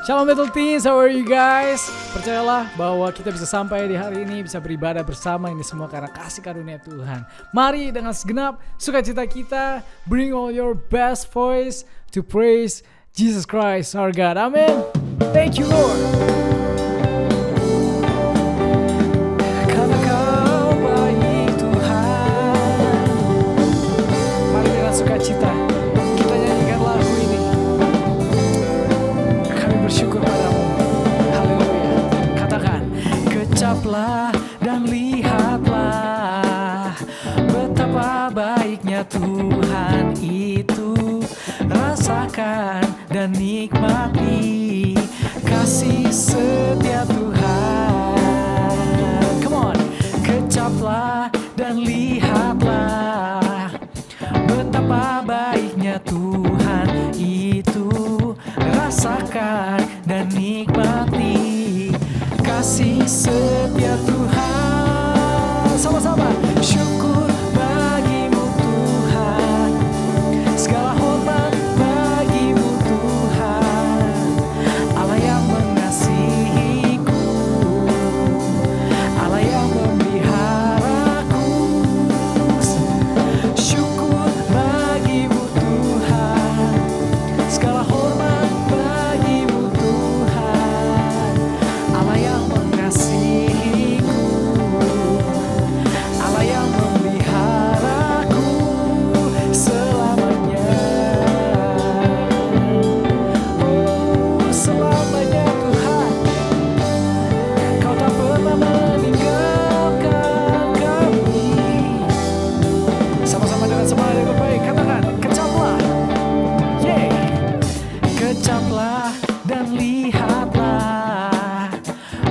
Shalom Battle Teens, how are you guys? Percayalah bahwa kita bisa sampai di hari ini, bisa beribadah bersama ini semua karena kasih karunia Tuhan. Mari dengan segenap sukacita kita, bring all your best voice to praise Jesus Christ our God. Amen. Thank you Lord. Karena Kau baik Tuhan. Mari dengan sukacita kita nyanyikan lagu ini. Kami bersyukur padamu. Haleluya. Katakan, kecaplah dan lihatlah betapa baiknya Tuhan itu. Rasakan dan nikmati kasih setia Tuhan. Come on. Kecaplah dan lihatlah betapa baiknya Tuhan itu. Rasakan dan nikmati kasih setia Tuhan. Sama-sama. Syukur bagimu Tuhan, segala hormat bagimu Tuhan, Allah yang mengasihiku, Allah yang memeliharaku. Syukur bagimu Tuhan, segala hormat bagimu Tuhan, Allah yang mengasihiku, Allah yang memeliharaku selamanya. Oh, selamanya Tuhan, Kau tak pernah meninggalkan kami. Sama-sama dengan semangat yang terbaik, katakan, kecaplah. Yeay. Kecaplah dan lihatlah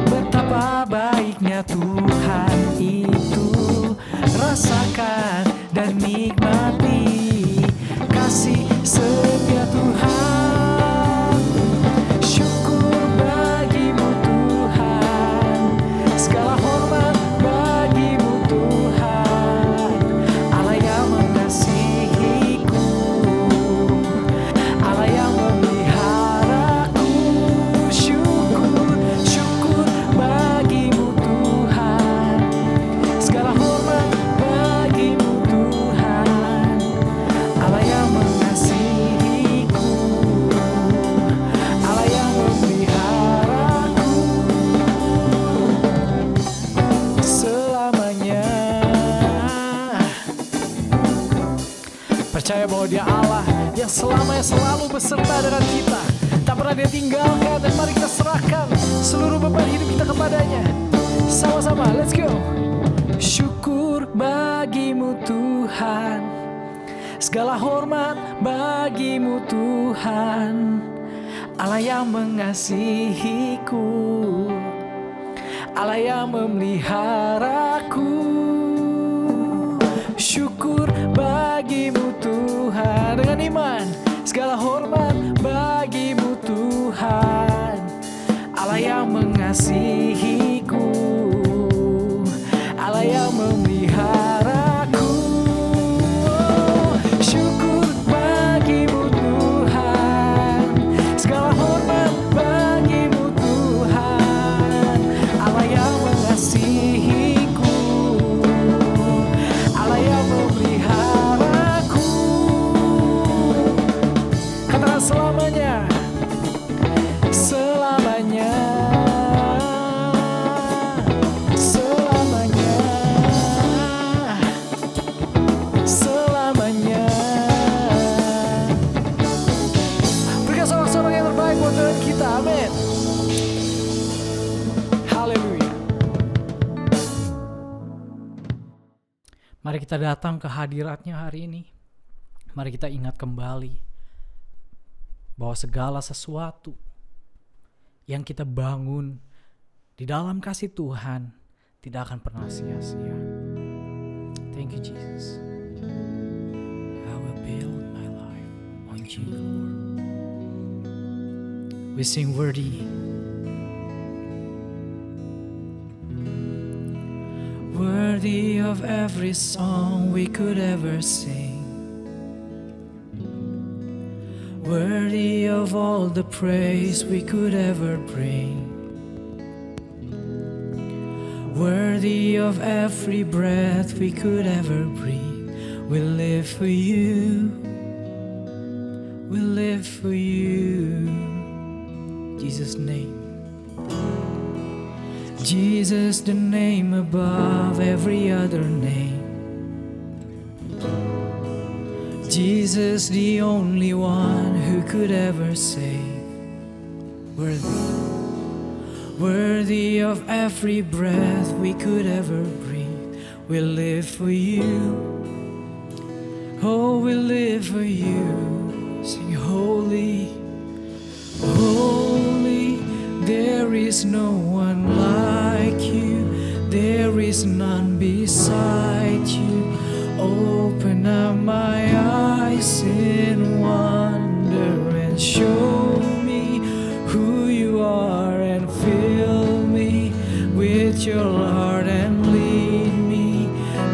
betapa baiknya Tuhan itu. Rasakan dan nikmati kasih setia Tuhan. Syukur bagimu Tuhan, segala hormat bagimu Tuhan, Allah yang mengasihiku, Allah yang memeliharaku. Syukur bagimu Tuhan, segala hormat bagimu Tuhan, Allah yang mengasihiku, Allah yang memeliharaku selamanya. Percaya bahwa Dia Allah yang selamanya selalu beserta dengan kita, tak pernah Dia tinggalkan. Dan mari kita serahkan seluruh beban hidup kita kepadanya. Sama-sama, let's go. Syukur bagimu Tuhan, segala hormat bagimu Tuhan, Allah yang mengasihiku, Allah yang memeliharaku. Syukur bagimu Tuhan, dengan iman, segala hormat bagimu Tuhan, Allah yang mengasihiku, Allah yang memeliharaku. Syukur bagimu Tuhan, segala hormat bagimu Tuhan, Allah yang mengasihiku, Allah yang memeliharaku. Katakan selamanya, selamanya, selamanya, selamanya. Berikan sorak-sorak yang terbaik buat Tuhan kita, amin. Haleluya. Mari kita datang ke hadiratnya hari ini. Mari kita ingat kembali bahwa segala sesuatu yang kita bangun di dalam kasih Tuhan tidak akan pernah sia-sia. Thank you Jesus. I will build my life on you, Lord. We sing worthy. Worthy of every song we could ever sing. worthy of all the praise we could ever bring, worthy of every breath we could ever breathe. We live for you, we live for you. Jesus' name. Jesus, the name above every other name. Jesus, the only one who could ever save. Worthy, worthy of every breath we could ever breathe. We live for you. Oh, we live for you. Sing holy, holy. There is no one like you. There is none beside you. Open up my eyes in wonder and show me who you are, and fill me with your heart and lead me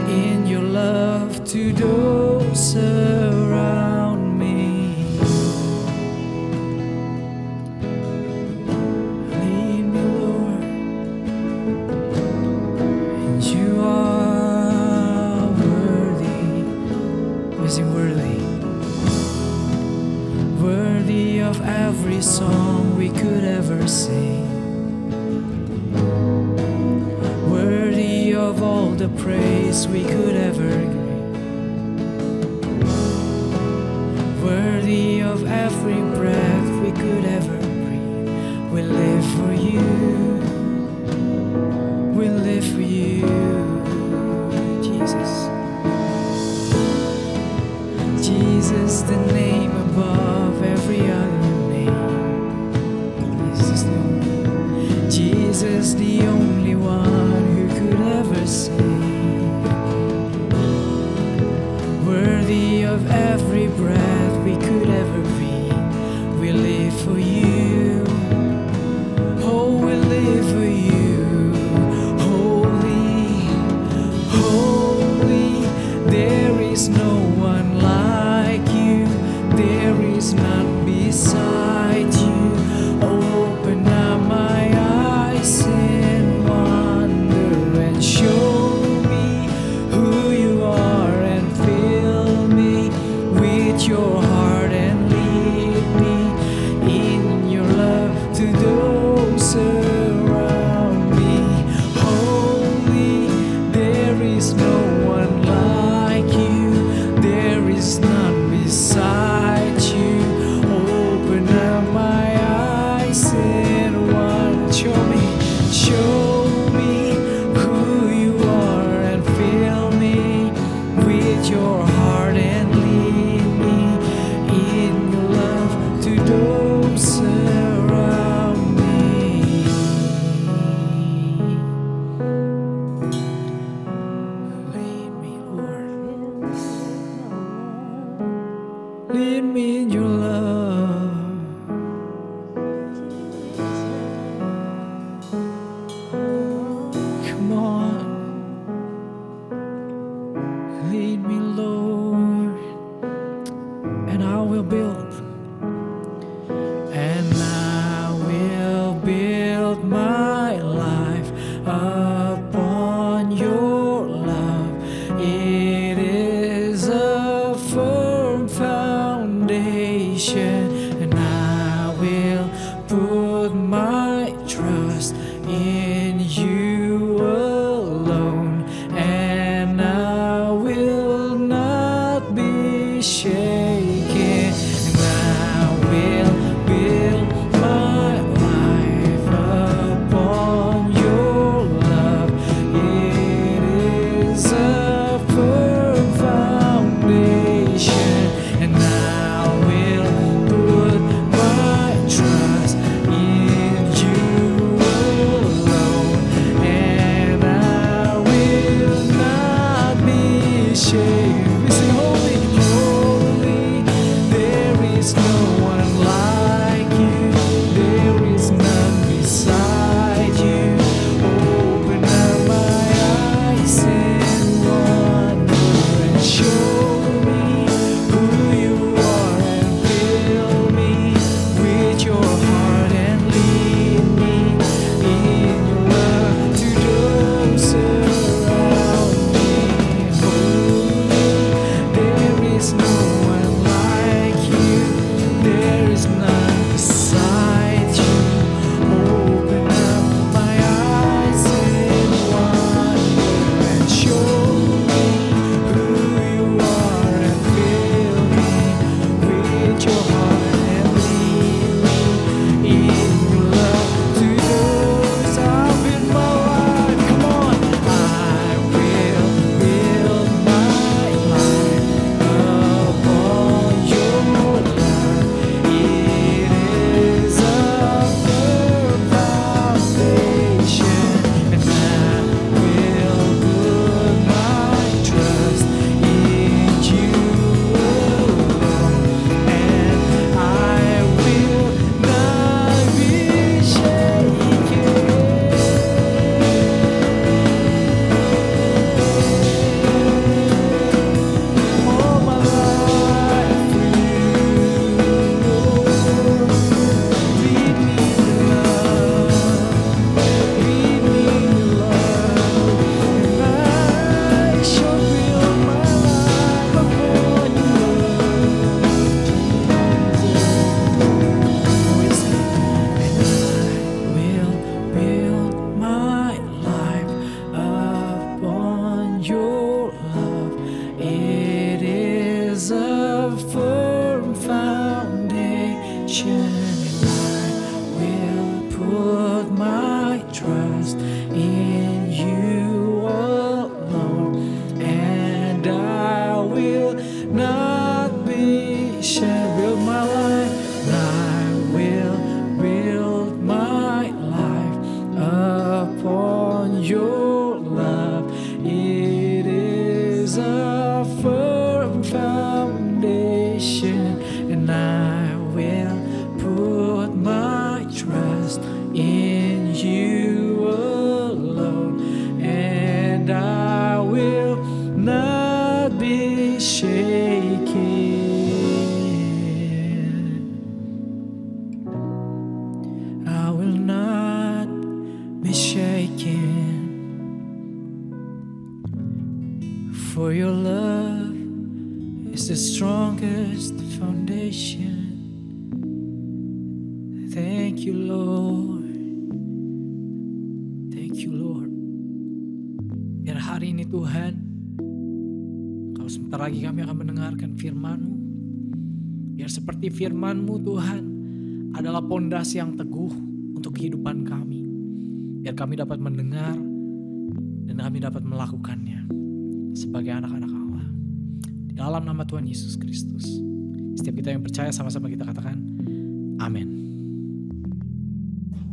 in your love to those around me. Lead me, Lord, and you are worthy. Sing worthy, worthy of every song we could ever sing, worthy of all the praise we could ever give, worthy of every breath we could ever breathe. We live for you, we live for you, Jesus. Jesus, the name above every other name. Jesus, the only one who could ever save. Worthy of every breath we could ever breathe. We live for you. Oh, we live for you. Holy, holy, there is no one like you. There is none beside you. Open up my eyes in wonder and show me who you are, and fill me with your heart and lead me in your love to those around me. Holy, there is no one like you. There is none beside you. Open up my eyes in one. Show me who you are, and fill me with your heart and lead me in your love to those around me. Lead me, Lord. Lead me in your love. Come on. Lead me, Lord, and I will build. And I will build my life upon your love. It is a firm foundation, and I will put my trust in you alone, and I will not be shaken. And I will build my life upon your love. It is a firm foundation, and I will put my trust in you alone, and I will not be shaken. We sing holy, holy, there is no one like you. There is none beside you. Open up my eyes in wonder and show me who you are, and fill And I will put my trust in you alone, and I will not be shamed. Build my life, and I will build my life upon your love. It is a firm foundation, and I will put my trust in you alone, and I will not be shaken. I will not be shaken, for your love is the strongest foundation. Thank you, Lord. Thank you, Lord. Biar hari ini Tuhan, kalau sebentar lagi kami akan mendengarkan firman-Mu, biar seperti firman-Mu Tuhan adalah pondasi yang teguh untuk kehidupan kami. Biar kami dapat mendengar dan kami dapat melakukannya sebagai anak-anak Allah. Di dalam nama Tuhan Yesus Kristus. Setiap kita yang percaya sama-sama kita katakan amin.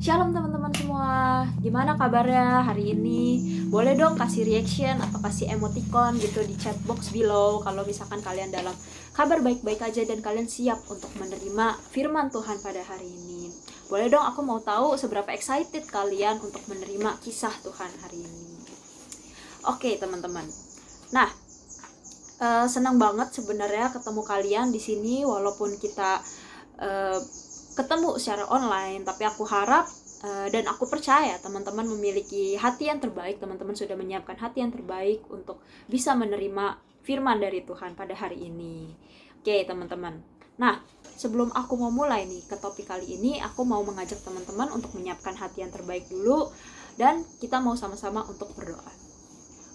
Shalom teman-teman semua, gimana kabarnya hari ini? Boleh dong kasih reaction atau kasih emoticon gitu di chat box below kalau misalkan kalian dalam kabar baik-baik aja dan kalian siap untuk menerima firman Tuhan pada hari ini. Boleh dong, aku mau tahu seberapa excited kalian untuk menerima kisah Tuhan hari ini. Oke teman-teman, nah senang banget sebenarnya ketemu kalian di sini walaupun kita ketemu secara online, tapi aku harap dan aku percaya teman-teman memiliki hati yang terbaik, teman-teman sudah menyiapkan hati yang terbaik untuk bisa menerima firman dari Tuhan pada hari ini. Oke teman-teman, nah sebelum aku mau mulai nih ke topik kali ini, aku mau mengajak teman-teman untuk menyiapkan hati yang terbaik dulu, dan kita mau sama-sama untuk berdoa.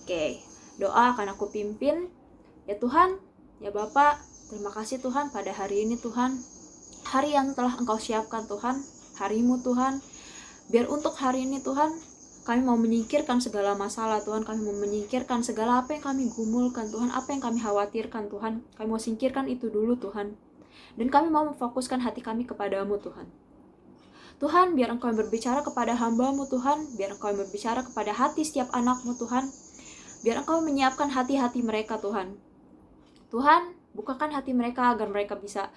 Oke, doa akan aku pimpin. Ya Tuhan, ya Bapa, terima kasih Tuhan pada hari ini Tuhan, hari yang telah Engkau siapkan Tuhan, hari-Mu Tuhan. Biar untuk hari ini Tuhan, kami mau menyingkirkan segala masalah Tuhan, kami mau menyingkirkan segala apa yang kami gumulkan Tuhan, apa yang kami khawatirkan Tuhan, kami mau singkirkan itu dulu Tuhan. Dan kami mau memfokuskan hati kami kepadamu Tuhan. Tuhan, biar Engkau berbicara kepada hamba-Mu Tuhan, biar Engkau berbicara kepada hati setiap anak-Mu Tuhan, biar Engkau menyiapkan hati-hati mereka Tuhan. Tuhan, bukakan hati mereka agar mereka bisa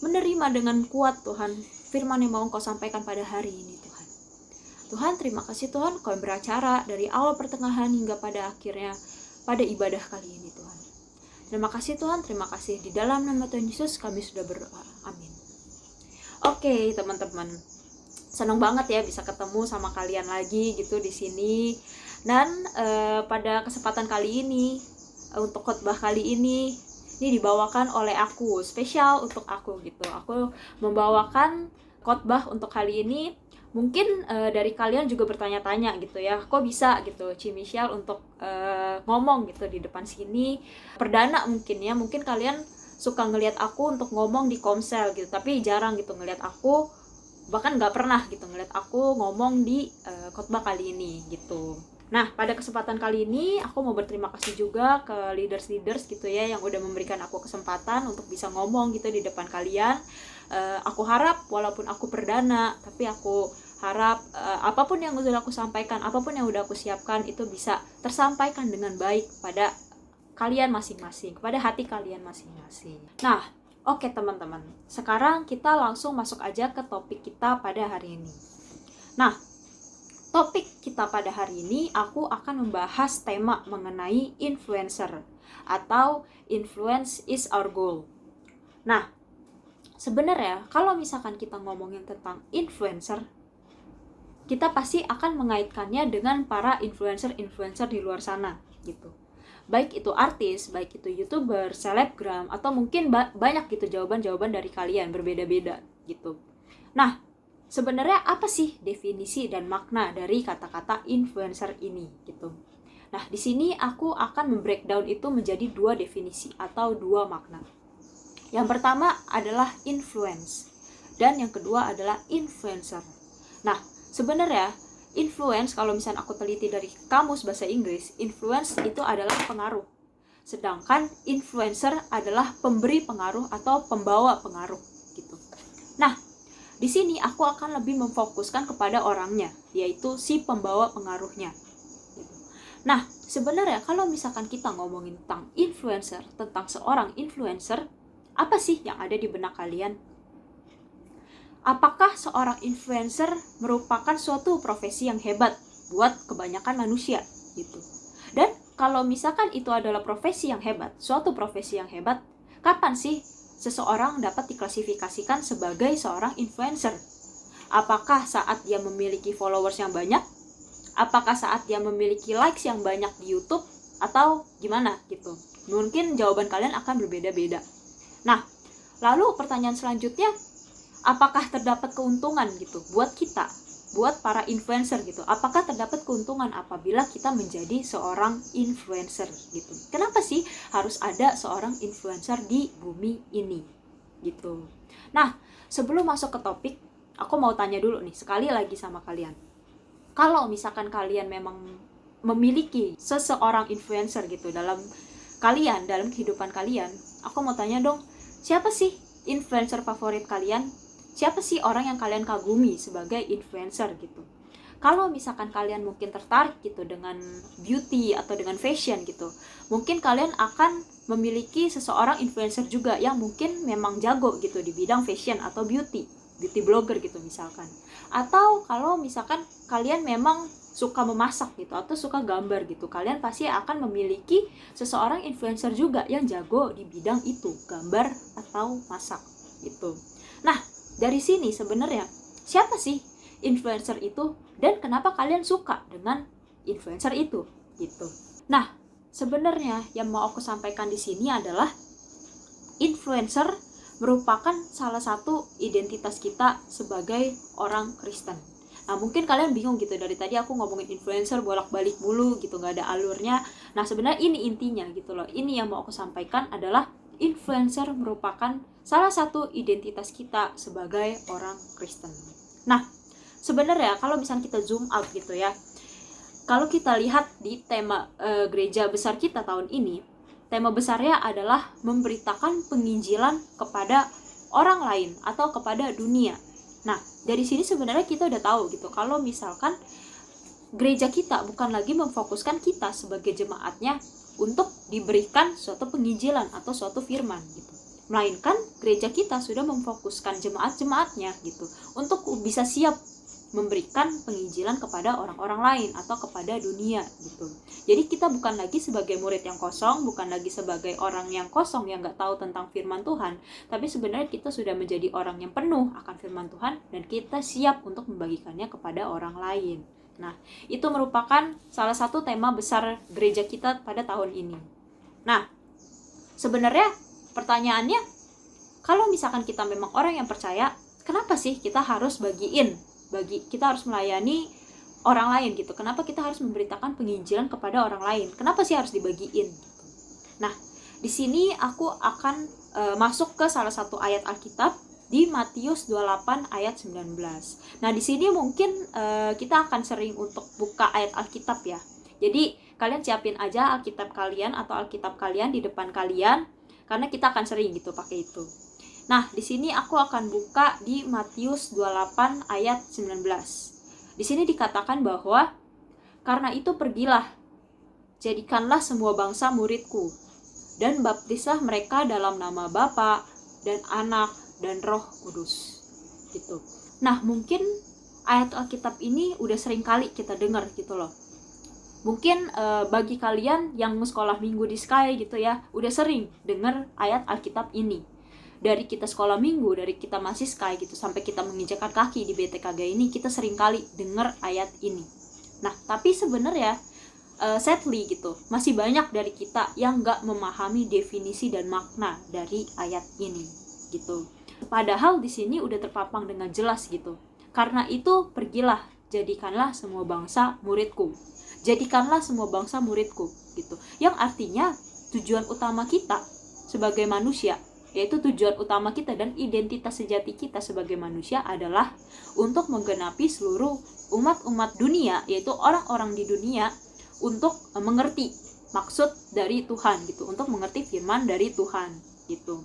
menerima dengan kuat Tuhan firman yang mau Engkau sampaikan pada hari ini Tuhan. Tuhan, terima kasih Tuhan, Engkau beracara dari awal pertengahan hingga pada akhirnya pada ibadah kali ini Tuhan. Terima kasih Tuhan, terima kasih. Di dalam nama Tuhan Yesus kami sudah berdoa. Amin. Oke teman-teman, senang banget ya bisa ketemu sama kalian lagi gitu di sini. Dan pada kesempatan kali ini, untuk khotbah kali ini dibawakan oleh aku, spesial untuk aku gitu. Aku membawakan khotbah untuk kali ini. Mungkin dari kalian juga bertanya-tanya gitu ya, kok bisa gitu Ci Michelle untuk ngomong gitu di depan sini. Perdana mungkin ya, mungkin kalian suka ngelihat aku untuk ngomong di komsel gitu, tapi jarang gitu ngelihat aku, bahkan nggak pernah gitu ngelihat aku ngomong di khotbah kali ini gitu. Nah, pada kesempatan kali ini aku mau berterima kasih juga ke leaders gitu ya yang udah memberikan aku kesempatan untuk bisa ngomong gitu di depan kalian. Aku harap walaupun aku perdana, tapi aku harap apapun yang udah aku sampaikan, apapun yang udah aku siapkan itu bisa tersampaikan dengan baik pada kalian masing-masing, kepada hati kalian masing-masing. Nah, oke teman-teman, sekarang kita langsung masuk aja ke topik kita pada hari ini. Nah, topik kita pada hari ini, aku akan membahas tema mengenai influencer atau influence is our goal. Nah, sebenarnya kalau misalkan kita ngomongin tentang influencer, kita pasti akan mengaitkannya dengan para influencer di luar sana gitu. Baik itu artis, baik itu YouTuber, selebgram, atau mungkin banyak gitu jawaban-jawaban dari kalian berbeda-beda gitu. Nah, sebenarnya apa sih definisi dan makna dari kata-kata influencer ini gitu. Nah, di sini aku akan membreakdown itu menjadi 2 definisi atau 2 makna. Yang pertama adalah influence. Dan yang kedua adalah influencer. Nah, sebenarnya influence, kalau misalnya aku teliti dari kamus bahasa Inggris, influence itu adalah pengaruh. Sedangkan influencer adalah pemberi pengaruh atau pembawa pengaruh gitu. Nah, di sini aku akan lebih memfokuskan kepada orangnya, yaitu si pembawa pengaruhnya. Nah, sebenarnya kalau misalkan kita ngomongin tentang influencer, tentang seorang influencer, apa sih yang ada di benak kalian? Apakah seorang influencer merupakan suatu profesi yang hebat buat kebanyakan manusia gitu? Dan kalau misalkan itu adalah profesi yang hebat, suatu profesi yang hebat, kapan sih seseorang dapat diklasifikasikan sebagai seorang influencer? Apakah saat dia memiliki followers yang banyak? Apakah saat dia memiliki likes yang banyak di YouTube? Atau gimana gitu? Mungkin jawaban kalian akan berbeda-beda. Nah, lalu pertanyaan selanjutnya, apakah terdapat keuntungan gitu buat kita, buat para influencer gitu? Apakah terdapat keuntungan apabila kita menjadi seorang influencer gitu? Kenapa sih harus ada seorang influencer di bumi ini gitu? Nah, sebelum masuk ke topik, aku mau tanya dulu nih sekali lagi sama kalian. Kalau misalkan kalian memang memiliki seseorang influencer gitu dalam kalian, dalam kehidupan kalian, aku mau tanya dong, siapa sih influencer favorit kalian? Siapa sih orang yang kalian kagumi sebagai influencer gitu? Kalau misalkan kalian mungkin tertarik gitu dengan beauty atau dengan fashion gitu, mungkin kalian akan memiliki seseorang influencer juga yang mungkin memang jago gitu di bidang fashion atau beauty blogger gitu misalkan. Atau kalau misalkan kalian memang suka memasak gitu atau suka gambar gitu, kalian pasti akan memiliki seseorang influencer juga yang jago di bidang itu, gambar atau masak gitu. Nah, dari sini sebenarnya siapa sih influencer itu dan kenapa kalian suka dengan influencer itu gitu. Nah, sebenarnya yang mau aku sampaikan di sini adalah influencer merupakan salah satu identitas kita sebagai orang Kristen. Nah, mungkin kalian bingung gitu, dari tadi aku ngomongin influencer bolak-balik mulu gitu, gak ada alurnya. Nah, sebenarnya ini intinya gitu loh. Ini yang mau aku sampaikan adalah influencer merupakan salah satu identitas kita sebagai orang Kristen. Nah, sebenarnya kalau misalnya kita zoom out gitu ya, kalau kita lihat di tema gereja besar kita tahun ini, tema besarnya adalah memberitakan penginjilan kepada orang lain atau kepada dunia. Nah, dari sini sebenarnya kita udah tahu gitu, kalau misalkan gereja kita bukan lagi memfokuskan kita sebagai jemaatnya untuk diberikan suatu penginjilan atau suatu firman gitu, melainkan gereja kita sudah memfokuskan jemaat-jemaatnya gitu untuk bisa siap memberikan penginjilan kepada orang-orang lain atau kepada dunia gitu. Jadi kita bukan lagi sebagai murid yang kosong, bukan lagi sebagai orang yang kosong yang gak tahu tentang firman Tuhan, tapi sebenarnya kita sudah menjadi orang yang penuh akan firman Tuhan dan kita siap untuk membagikannya kepada orang lain. Nah, itu merupakan salah satu tema besar gereja kita pada tahun ini. Nah, sebenarnya pertanyaannya, kalau misalkan kita memang orang yang percaya, kenapa sih kita harus kita harus melayani orang lain gitu? Kenapa kita harus memberitakan penginjilan kepada orang lain? Kenapa sih harus dibagiin? Nah, di sini aku akan masuk ke salah satu ayat Alkitab di Matius 28 ayat 19. Nah, di sini mungkin kita akan sering untuk buka ayat Alkitab ya. Jadi, kalian siapin aja Alkitab kalian atau Alkitab kalian di depan kalian, karena kita akan sering gitu pakai itu. Nah, di sini aku akan buka di Matius 28 ayat 19. Di sini dikatakan bahwa, karena itu pergilah, jadikanlah semua bangsa muridku, dan baptislah mereka dalam nama Bapa dan Anak dan Roh Kudus. Gitu. Nah, mungkin ayat Alkitab ini udah sering kali kita dengar gitu loh. Mungkin bagi kalian yang sekolah minggu di Sky gitu ya, udah sering dengar ayat Alkitab ini. Dari kita sekolah minggu, dari kita masih Sky gitu, sampai kita menginjakkan kaki di BTKG ini, kita sering kali dengar ayat ini. Nah, tapi sebenarnya sadly gitu, masih banyak dari kita yang gak memahami definisi dan makna dari ayat ini gitu. Padahal di sini udah terpampang dengan jelas gitu. Karena itu pergilah, jadikanlah semua bangsa muridku. Jadikanlah semua bangsa muridku gitu. Yang artinya tujuan utama kita sebagai manusia, yaitu tujuan utama kita dan identitas sejati kita sebagai manusia adalah untuk menggenapi seluruh umat-umat dunia, yaitu orang-orang di dunia, untuk mengerti maksud dari Tuhan gitu, untuk mengerti firman dari Tuhan gitu.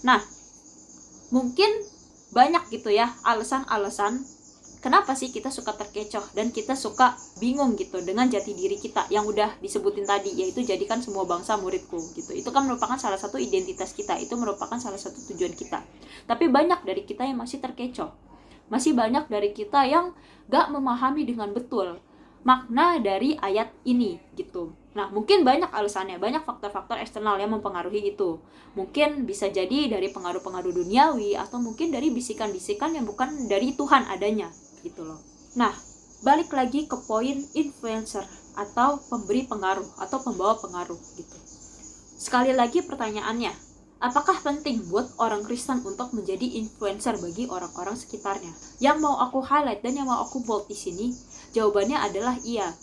Nah, mungkin banyak gitu ya alasan-alasan kenapa sih kita suka terkecoh dan kita suka bingung gitu dengan jati diri kita yang udah disebutin tadi, yaitu jadikan semua bangsa muridku gitu. Itu kan merupakan salah satu identitas kita, itu merupakan salah satu tujuan kita. Tapi banyak dari kita yang masih terkecoh, masih banyak dari kita yang gak memahami dengan betul makna dari ayat ini gitu. Nah, mungkin banyak alasannya, banyak faktor-faktor eksternal yang mempengaruhi itu. Mungkin bisa jadi dari pengaruh-pengaruh duniawi, atau mungkin dari bisikan-bisikan yang bukan dari Tuhan adanya gitu loh. Nah, balik lagi ke poin influencer atau pemberi pengaruh atau pembawa pengaruh gitu. Sekali lagi pertanyaannya, apakah penting buat orang Kristen untuk menjadi influencer bagi orang-orang sekitarnya? Yang mau aku highlight dan yang mau aku bold di sini, jawabannya adalah iya.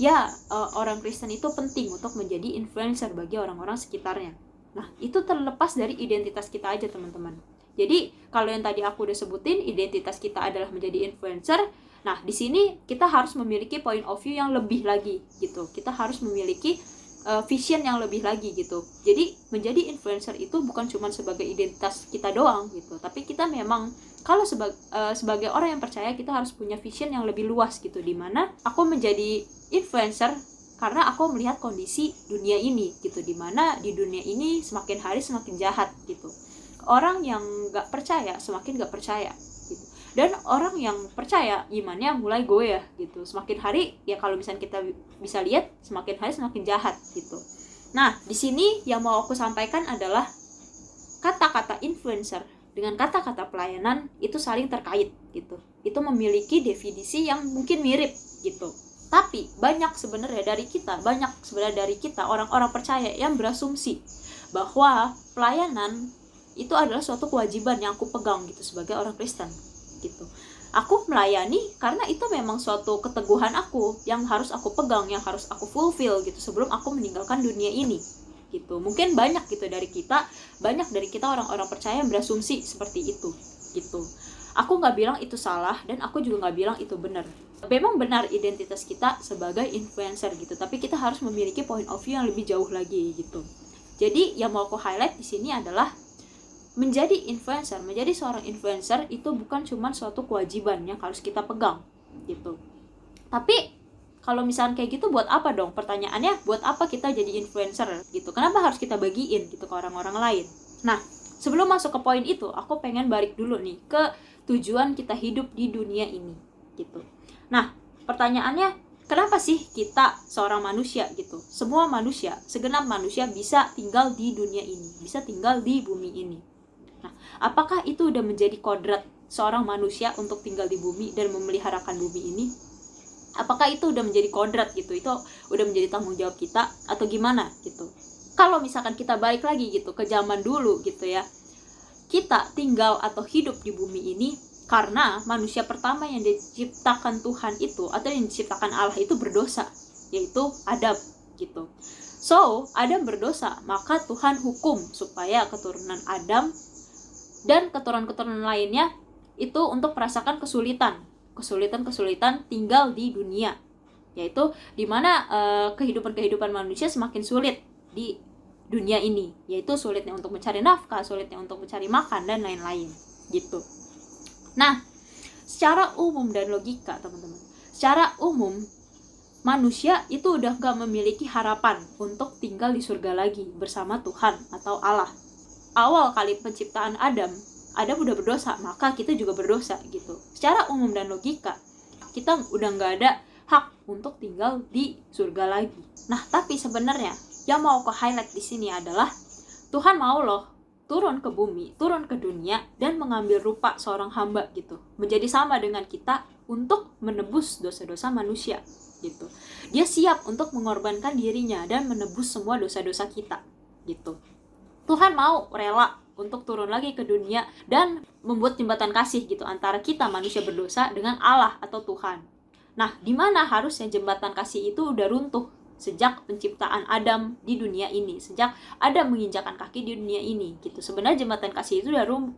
Ya, orang Kristen itu penting untuk menjadi influencer bagi orang-orang sekitarnya. Nah, itu terlepas dari identitas kita aja, teman-teman. Jadi, kalau yang tadi aku udah sebutin, identitas kita adalah menjadi influencer. Nah, di sini kita harus memiliki point of view yang lebih lagi gitu. Kita harus memiliki vision yang lebih lagi gitu. Jadi menjadi influencer itu bukan cuma sebagai identitas kita doang gitu, tapi kita memang kalau sebagai orang yang percaya, kita harus punya vision yang lebih luas gitu, dimana aku menjadi influencer karena aku melihat kondisi dunia ini gitu, dimana di dunia ini semakin hari semakin jahat gitu. Orang yang gak percaya semakin gak percaya gitu. Dan orang yang percaya imannya mulai goyah gitu. Semakin hari ya, kalau misalnya kita bisa lihat, semakin hari semakin jahat gitu. Nah, di sini yang mau aku sampaikan adalah kata-kata influencer dengan kata-kata pelayanan itu saling terkait gitu. Itu memiliki definisi yang mungkin mirip gitu. Tapi banyak sebenarnya dari kita orang-orang percaya yang berasumsi bahwa pelayanan itu adalah suatu kewajiban yang aku pegang gitu sebagai orang Kristen gitu. Aku melayani karena itu memang suatu keteguhan aku yang harus aku pegang, yang harus aku fulfill gitu sebelum aku meninggalkan dunia ini gitu. Mungkin banyak dari kita orang-orang percaya yang berasumsi seperti itu gitu. Aku nggak bilang itu salah dan aku juga nggak bilang itu benar. Memang benar identitas kita sebagai influencer gitu, tapi kita harus memiliki point of view yang lebih jauh lagi gitu. Jadi yang mau aku highlight di sini adalah menjadi seorang influencer itu bukan cuma suatu kewajiban yang harus kita pegang gitu. Tapi kalau misalnya kayak gitu, buat apa dong? Pertanyaannya, buat apa kita jadi influencer gitu? Kenapa harus kita bagiin gitu ke orang-orang lain? Nah, sebelum masuk ke poin itu, aku pengen balik dulu nih ke tujuan kita hidup di dunia ini gitu. Nah, pertanyaannya, kenapa sih kita seorang manusia gitu? Semua manusia, segenap manusia bisa tinggal di dunia ini, bisa tinggal di bumi ini. Nah, apakah itu udah menjadi kodrat seorang manusia untuk tinggal di bumi dan memeliharakan bumi ini? Apakah itu udah menjadi kodrat gitu? Itu udah menjadi tanggung jawab kita atau gimana gitu? Kalau misalkan kita balik lagi gitu ke zaman dulu gitu ya, kita tinggal atau hidup di bumi ini karena manusia pertama yang diciptakan Tuhan itu, atau yang diciptakan Allah itu berdosa, yaitu Adam gitu. So, Adam berdosa, maka Tuhan hukum supaya keturunan Adam dan keturunan-keturunan lainnya itu untuk merasakan kesulitan tinggal di dunia, yaitu dimana kehidupan manusia semakin sulit di dunia ini, yaitu sulitnya untuk mencari nafkah, sulitnya untuk mencari makan dan lain-lain gitu. Nah, secara umum dan logika teman-teman, secara umum manusia itu udah gak memiliki harapan untuk tinggal di surga lagi bersama Tuhan atau Allah. Awal kali penciptaan Adam udah berdosa, maka kita juga berdosa gitu. Secara umum dan logika, kita udah gak ada hak untuk tinggal di surga lagi. Nah, tapi sebenarnya yang mau aku highlight di sini adalah Tuhan mau loh turun ke bumi, turun ke dunia dan mengambil rupa seorang hamba gitu, menjadi sama dengan kita untuk menebus dosa-dosa manusia gitu. Dia siap untuk mengorbankan dirinya dan menebus semua dosa-dosa kita gitu. Tuhan mau rela untuk turun lagi ke dunia dan membuat jembatan kasih gitu antara kita manusia berdosa dengan Allah atau Tuhan. Nah, di mana harusnya jembatan kasih itu udah runtuh sejak penciptaan Adam di dunia ini, sejak Adam menginjakkan kaki di dunia ini gitu. Sebenarnya jembatan kasih itu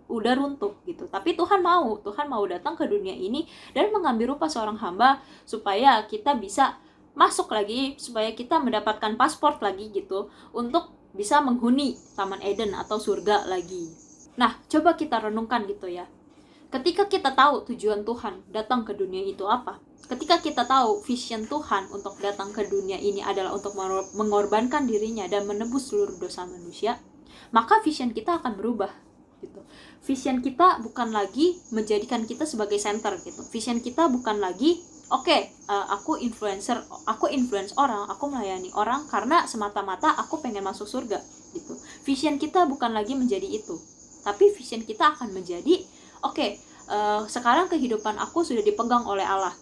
udah runtuh gitu, tapi Tuhan mau datang ke dunia ini dan mengambil rupa seorang hamba supaya kita bisa masuk lagi, supaya kita mendapatkan paspor lagi gitu untuk bisa menghuni Taman Eden atau surga lagi. Nah, coba kita renungkan gitu ya. Ketika kita tahu tujuan Tuhan datang ke dunia itu apa, ketika kita tahu vision Tuhan untuk datang ke dunia ini adalah untuk mengorbankan dirinya dan menebus seluruh dosa manusia, maka vision kita akan berubah gitu. Vision kita bukan lagi menjadikan kita sebagai center gitu. Vision kita bukan lagi aku influence orang, aku melayani orang karena semata-mata aku pengen masuk surga gitu. Vision kita bukan lagi menjadi itu, tapi vision kita akan menjadi sekarang kehidupan aku sudah dipegang oleh Allah.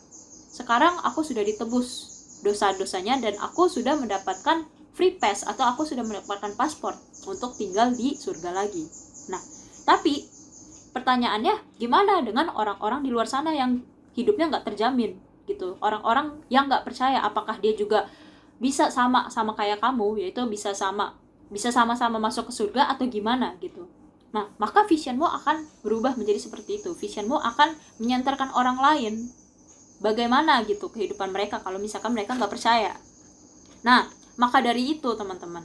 Sekarang aku sudah ditebus dosa-dosanya dan aku sudah mendapatkan free pass atau aku sudah mendapatkan paspor untuk tinggal di surga lagi. Nah, tapi pertanyaannya gimana dengan orang-orang di luar sana yang hidupnya nggak terjamin gitu? Orang-orang yang nggak percaya apakah dia juga bisa sama kayak kamu, yaitu bisa sama-sama masuk ke surga atau gimana gitu. Nah, maka visionmu akan berubah menjadi seperti itu. Visionmu akan menyantarkan orang lain bagaimana gitu kehidupan mereka kalau misalkan mereka nggak percaya. Nah, maka dari itu teman-teman,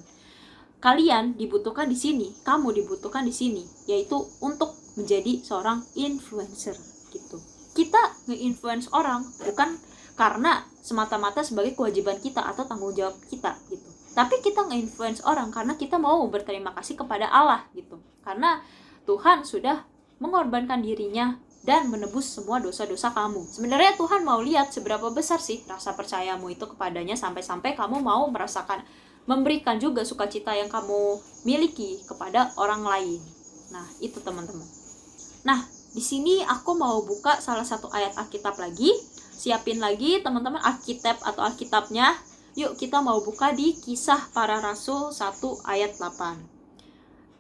kalian dibutuhkan di sini, kamu dibutuhkan di sini, yaitu untuk menjadi seorang influencer gitu. Kita nge-influence orang bukan karena semata-mata sebagai kewajiban kita atau tanggung jawab kita gitu. Tapi kita nge-influence orang karena kita mau berterima kasih kepada Allah gitu. Karena Tuhan sudah mengorbankan dirinya dan menebus semua dosa-dosa kamu. Sebenarnya Tuhan mau lihat seberapa besar sih rasa percayamu itu kepadanya sampai-sampai kamu mau merasakan memberikan juga sukacita yang kamu miliki kepada orang lain. Nah, itu teman-teman. Nah, di sini aku mau buka salah satu ayat Alkitab lagi. Siapin lagi teman-teman Alkitab atau Alkitabnya. Yuk kita mau buka di Kisah Para Rasul 1 ayat 8.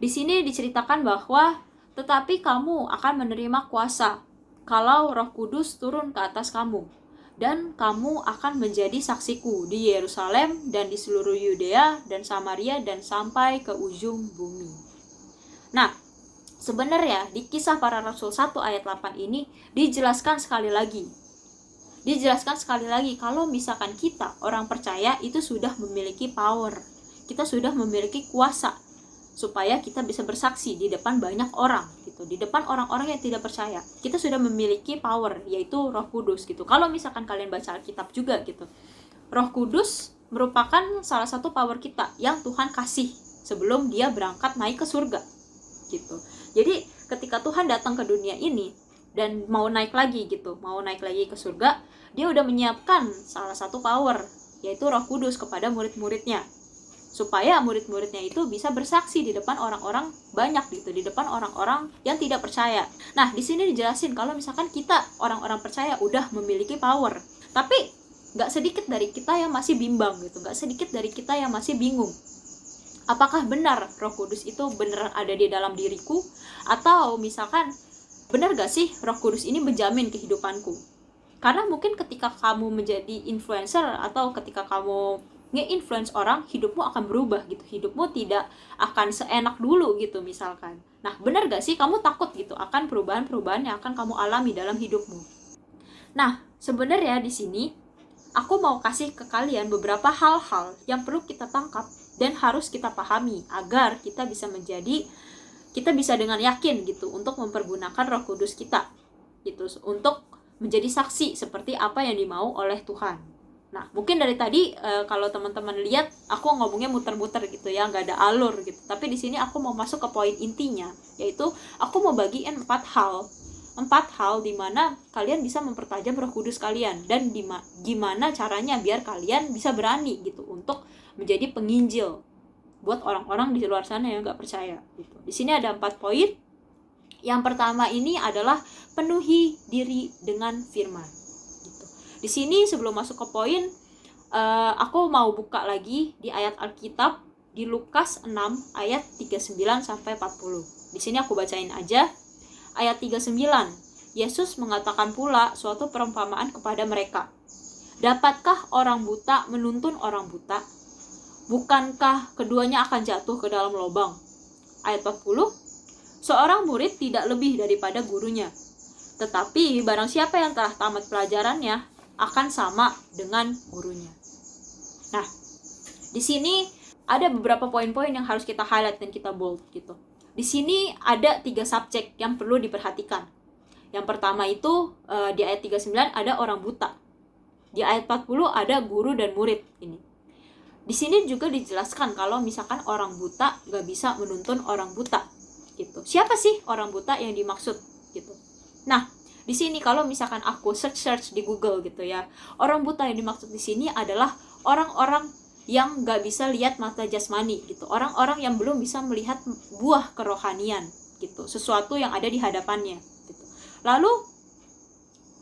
Di sini diceritakan bahwa tetapi kamu akan menerima kuasa kalau Roh Kudus turun ke atas kamu, dan kamu akan menjadi saksiku di Yerusalem dan di seluruh Yudea dan Samaria dan sampai ke ujung bumi. Nah, sebenarnya di Kisah Para Rasul 1 ayat 8 ini dijelaskan sekali lagi kalau misalkan kita orang percaya itu sudah memiliki power, kita sudah memiliki kuasa supaya kita bisa bersaksi di depan banyak orang gitu, di depan orang-orang yang tidak percaya. Kita sudah memiliki power, yaitu Roh Kudus gitu. Kalau misalkan kalian baca Alkitab juga gitu, Roh Kudus merupakan salah satu power kita yang Tuhan kasih sebelum dia berangkat naik ke surga gitu. Jadi ketika Tuhan datang ke dunia ini dan mau naik lagi ke surga, dia udah menyiapkan salah satu power, yaitu Roh Kudus kepada murid-muridnya, supaya murid-muridnya itu bisa bersaksi di depan orang-orang banyak gitu, di depan orang-orang yang tidak percaya. Nah, di sini dijelasin kalau misalkan kita orang-orang percaya udah memiliki power, tapi nggak sedikit dari kita yang masih bimbang gitu, nggak sedikit dari kita yang masih bingung. Apakah benar Roh Kudus itu beneran ada di dalam diriku? Atau misalkan benar gak sih Roh Kudus ini menjamin kehidupanku? Karena mungkin ketika kamu menjadi influencer atau ketika kamu nge-influence orang, hidupmu akan berubah gitu. Hidupmu tidak akan seenak dulu gitu misalkan. Nah, benar gak sih kamu takut gitu akan perubahan-perubahan yang akan kamu alami dalam hidupmu? Nah, sebenarnya di sini aku mau kasih ke kalian beberapa hal-hal yang perlu kita tangkap dan harus kita pahami agar kita bisa dengan yakin gitu untuk mempergunakan Roh Kudus kita gitu, untuk menjadi saksi seperti apa yang dimau oleh Tuhan. Nah, mungkin dari tadi kalau teman-teman lihat aku ngomongnya muter-muter gitu ya, nggak ada alur gitu. Tapi di sini aku mau masuk ke poin intinya, yaitu aku mau bagiin 4 hal di mana kalian bisa mempertajam Roh Kudus kalian, dan gimana caranya biar kalian bisa berani gitu untuk menjadi penginjil buat orang-orang di luar sana yang nggak percaya gitu. Di sini ada 4 poin. Yang pertama ini adalah penuhi diri dengan firman gitu. Di sini sebelum masuk ke poin, aku mau buka lagi di ayat Alkitab di Lukas 6 ayat 39 sampai 40. Di sini aku bacain aja. Ayat 39. Yesus mengatakan pula suatu perumpamaan kepada mereka. Dapatkah orang buta menuntun orang buta? Bukankah keduanya akan jatuh ke dalam lubang? Ayat 40, seorang murid tidak lebih daripada gurunya. Tetapi barang siapa yang telah tamat pelajarannya akan sama dengan gurunya. Nah, di sini ada beberapa poin-poin yang harus kita highlight dan kita bold gitu. Di sini ada 3 subjek yang perlu diperhatikan. Yang pertama itu di ayat 39 ada orang buta. Di ayat 40 ada guru dan murid ini. Di sini juga dijelaskan kalau misalkan orang buta gak bisa menuntun orang buta gitu. Siapa sih orang buta yang dimaksud gitu? Nah, di sini kalau misalkan aku search di Google gitu ya, orang buta yang dimaksud di sini adalah orang-orang yang gak bisa lihat mata jasmani gitu. Orang-orang yang belum bisa melihat buah kerohanian gitu, sesuatu yang ada di hadapannya gitu. Lalu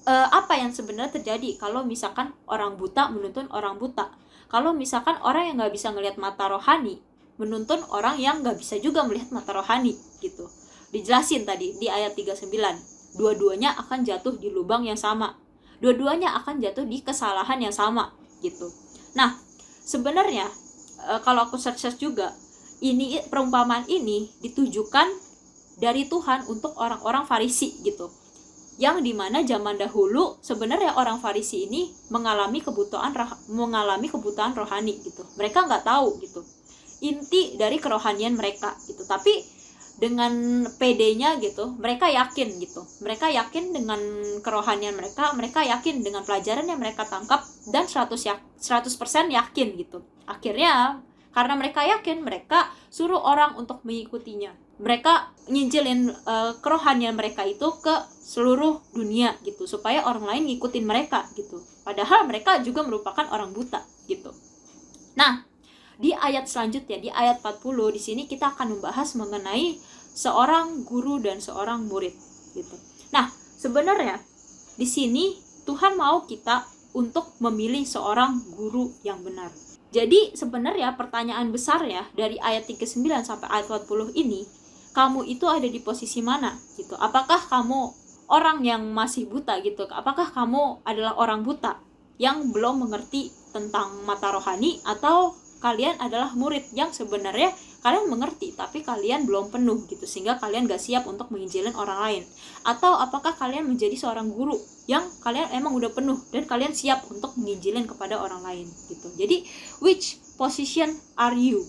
apa yang sebenarnya terjadi kalau misalkan orang buta menuntun orang buta? Kalau misalkan orang yang gak bisa melihat mata rohani menuntun orang yang gak bisa juga melihat mata rohani gitu. Dijelasin tadi di ayat 39, dua-duanya akan jatuh di lubang yang sama. Dua-duanya akan jatuh di kesalahan yang sama gitu. Nah, sebenarnya kalau aku search juga, ini perumpamaan ini ditujukan dari Tuhan untuk orang-orang Farisi gitu. Yang dimana zaman dahulu sebenarnya orang Farisi ini mengalami kebutuhan rohani gitu. Mereka nggak tahu gitu inti dari kerohanian mereka gitu. Tapi dengan PD-nya gitu, mereka yakin gitu. Mereka yakin dengan kerohanian mereka, mereka yakin dengan pelajaran yang mereka tangkap dan 100% yakin gitu. Akhirnya karena mereka yakin, mereka suruh orang untuk mengikutinya. Mereka nyinjilin kerohanian mereka itu ke seluruh dunia gitu, supaya orang lain ngikutin mereka gitu. Padahal mereka juga merupakan orang buta gitu. Nah, di ayat selanjutnya, di ayat 40, di sini kita akan membahas mengenai seorang guru dan seorang murid gitu. Nah, sebenarnya di sini Tuhan mau kita untuk memilih seorang guru yang benar. Jadi sebenarnya pertanyaan besar ya dari ayat 39 sampai ayat 40 ini, kamu itu ada di posisi mana gitu? Apakah kamu orang yang masih buta gitu? Apakah kamu adalah orang buta yang belum mengerti tentang mata rohani, atau kalian adalah murid yang sebenarnya kalian mengerti tapi kalian belum penuh gitu, sehingga kalian gak siap untuk menginjilin orang lain? Atau apakah kalian menjadi seorang guru yang kalian emang udah penuh dan kalian siap untuk menginjilin kepada orang lain gitu? Jadi which position are you?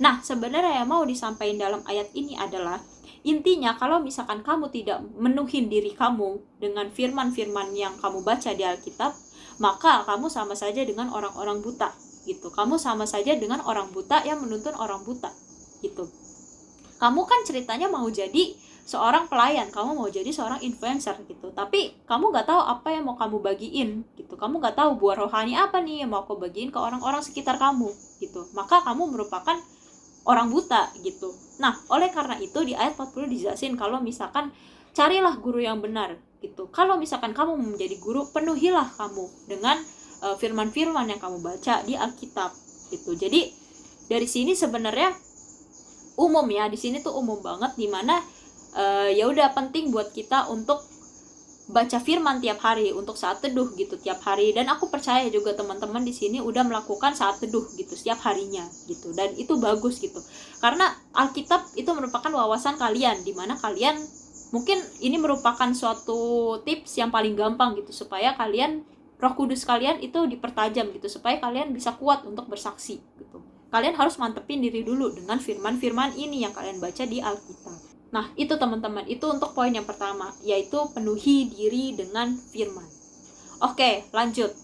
Nah, sebenarnya yang mau disampaikan dalam ayat ini adalah intinya kalau misalkan kamu tidak menuhin diri kamu dengan firman-firman yang kamu baca di Alkitab, maka kamu sama saja dengan orang-orang buta gitu. Kamu sama saja dengan orang buta yang menuntun orang buta gitu. Kamu kan ceritanya mau jadi seorang pelayan, kamu mau jadi seorang influencer gitu, tapi kamu gak tahu apa yang mau kamu bagiin gitu. Kamu gak tahu buah rohani apa nih yang mau kamu bagiin ke orang-orang sekitar kamu gitu. Maka kamu merupakan orang buta gitu. Nah, oleh karena itu di ayat 40 dijelasin kalau misalkan carilah guru yang benar gitu. Kalau misalkan kamu menjadi guru, penuhilah kamu dengan firman-firman yang kamu baca di Alkitab gitu. Jadi dari sini sebenarnya umum ya, di sini tuh umum banget, dimana ya udah penting buat kita untuk baca firman tiap hari, untuk saat teduh gitu tiap hari. Dan aku percaya juga teman-teman di sini udah melakukan saat teduh gitu setiap harinya gitu, dan itu bagus gitu, karena Alkitab itu merupakan wawasan kalian, dimana kalian mungkin ini merupakan suatu tips yang paling gampang gitu, supaya kalian Roh Kudus kalian itu dipertajam gitu, supaya kalian bisa kuat untuk bersaksi gitu. Kalian harus mantepin diri dulu dengan firman-firman ini yang kalian baca di Alkitab. Nah, itu teman-teman, itu untuk poin yang pertama, yaitu penuhi diri dengan firman. Oke, lanjut.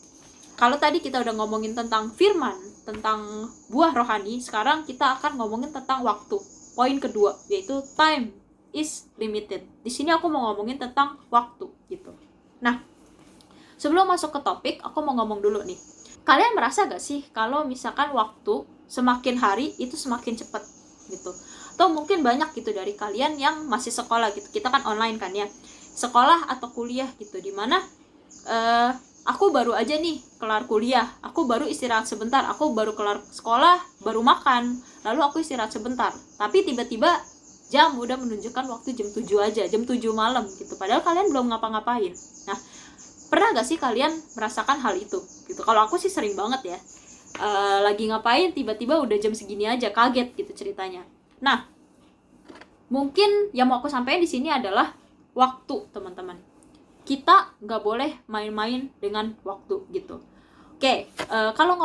Kalau tadi kita udah ngomongin tentang firman, tentang buah rohani, sekarang kita akan ngomongin tentang waktu. Poin kedua, yaitu time is limited. Di sini aku mau ngomongin tentang waktu gitu. Nah, sebelum masuk ke topik, aku mau ngomong dulu nih. Kalian merasa gak sih kalau misalkan waktu semakin hari itu semakin cepat gitu? Atau mungkin banyak gitu dari kalian yang masih sekolah gitu. Kita kan online kan ya. Sekolah atau kuliah gitu, dimana aku baru aja nih kelar kuliah, aku baru istirahat sebentar, aku baru kelar sekolah, baru makan, lalu aku istirahat sebentar. Tapi tiba-tiba jam udah menunjukkan waktu jam 7 aja, jam 7 malam gitu. Padahal kalian belum ngapa-ngapain. Nah, Pernah gak sih kalian merasakan hal itu gitu? Kalau aku sih sering banget ya. Lagi ngapain tiba-tiba udah jam segini aja, kaget gitu ceritanya. Nah, mungkin yang mau aku sampaikan di sini adalah waktu, teman-teman. Kita nggak boleh main-main dengan waktu gitu. Oke, kalau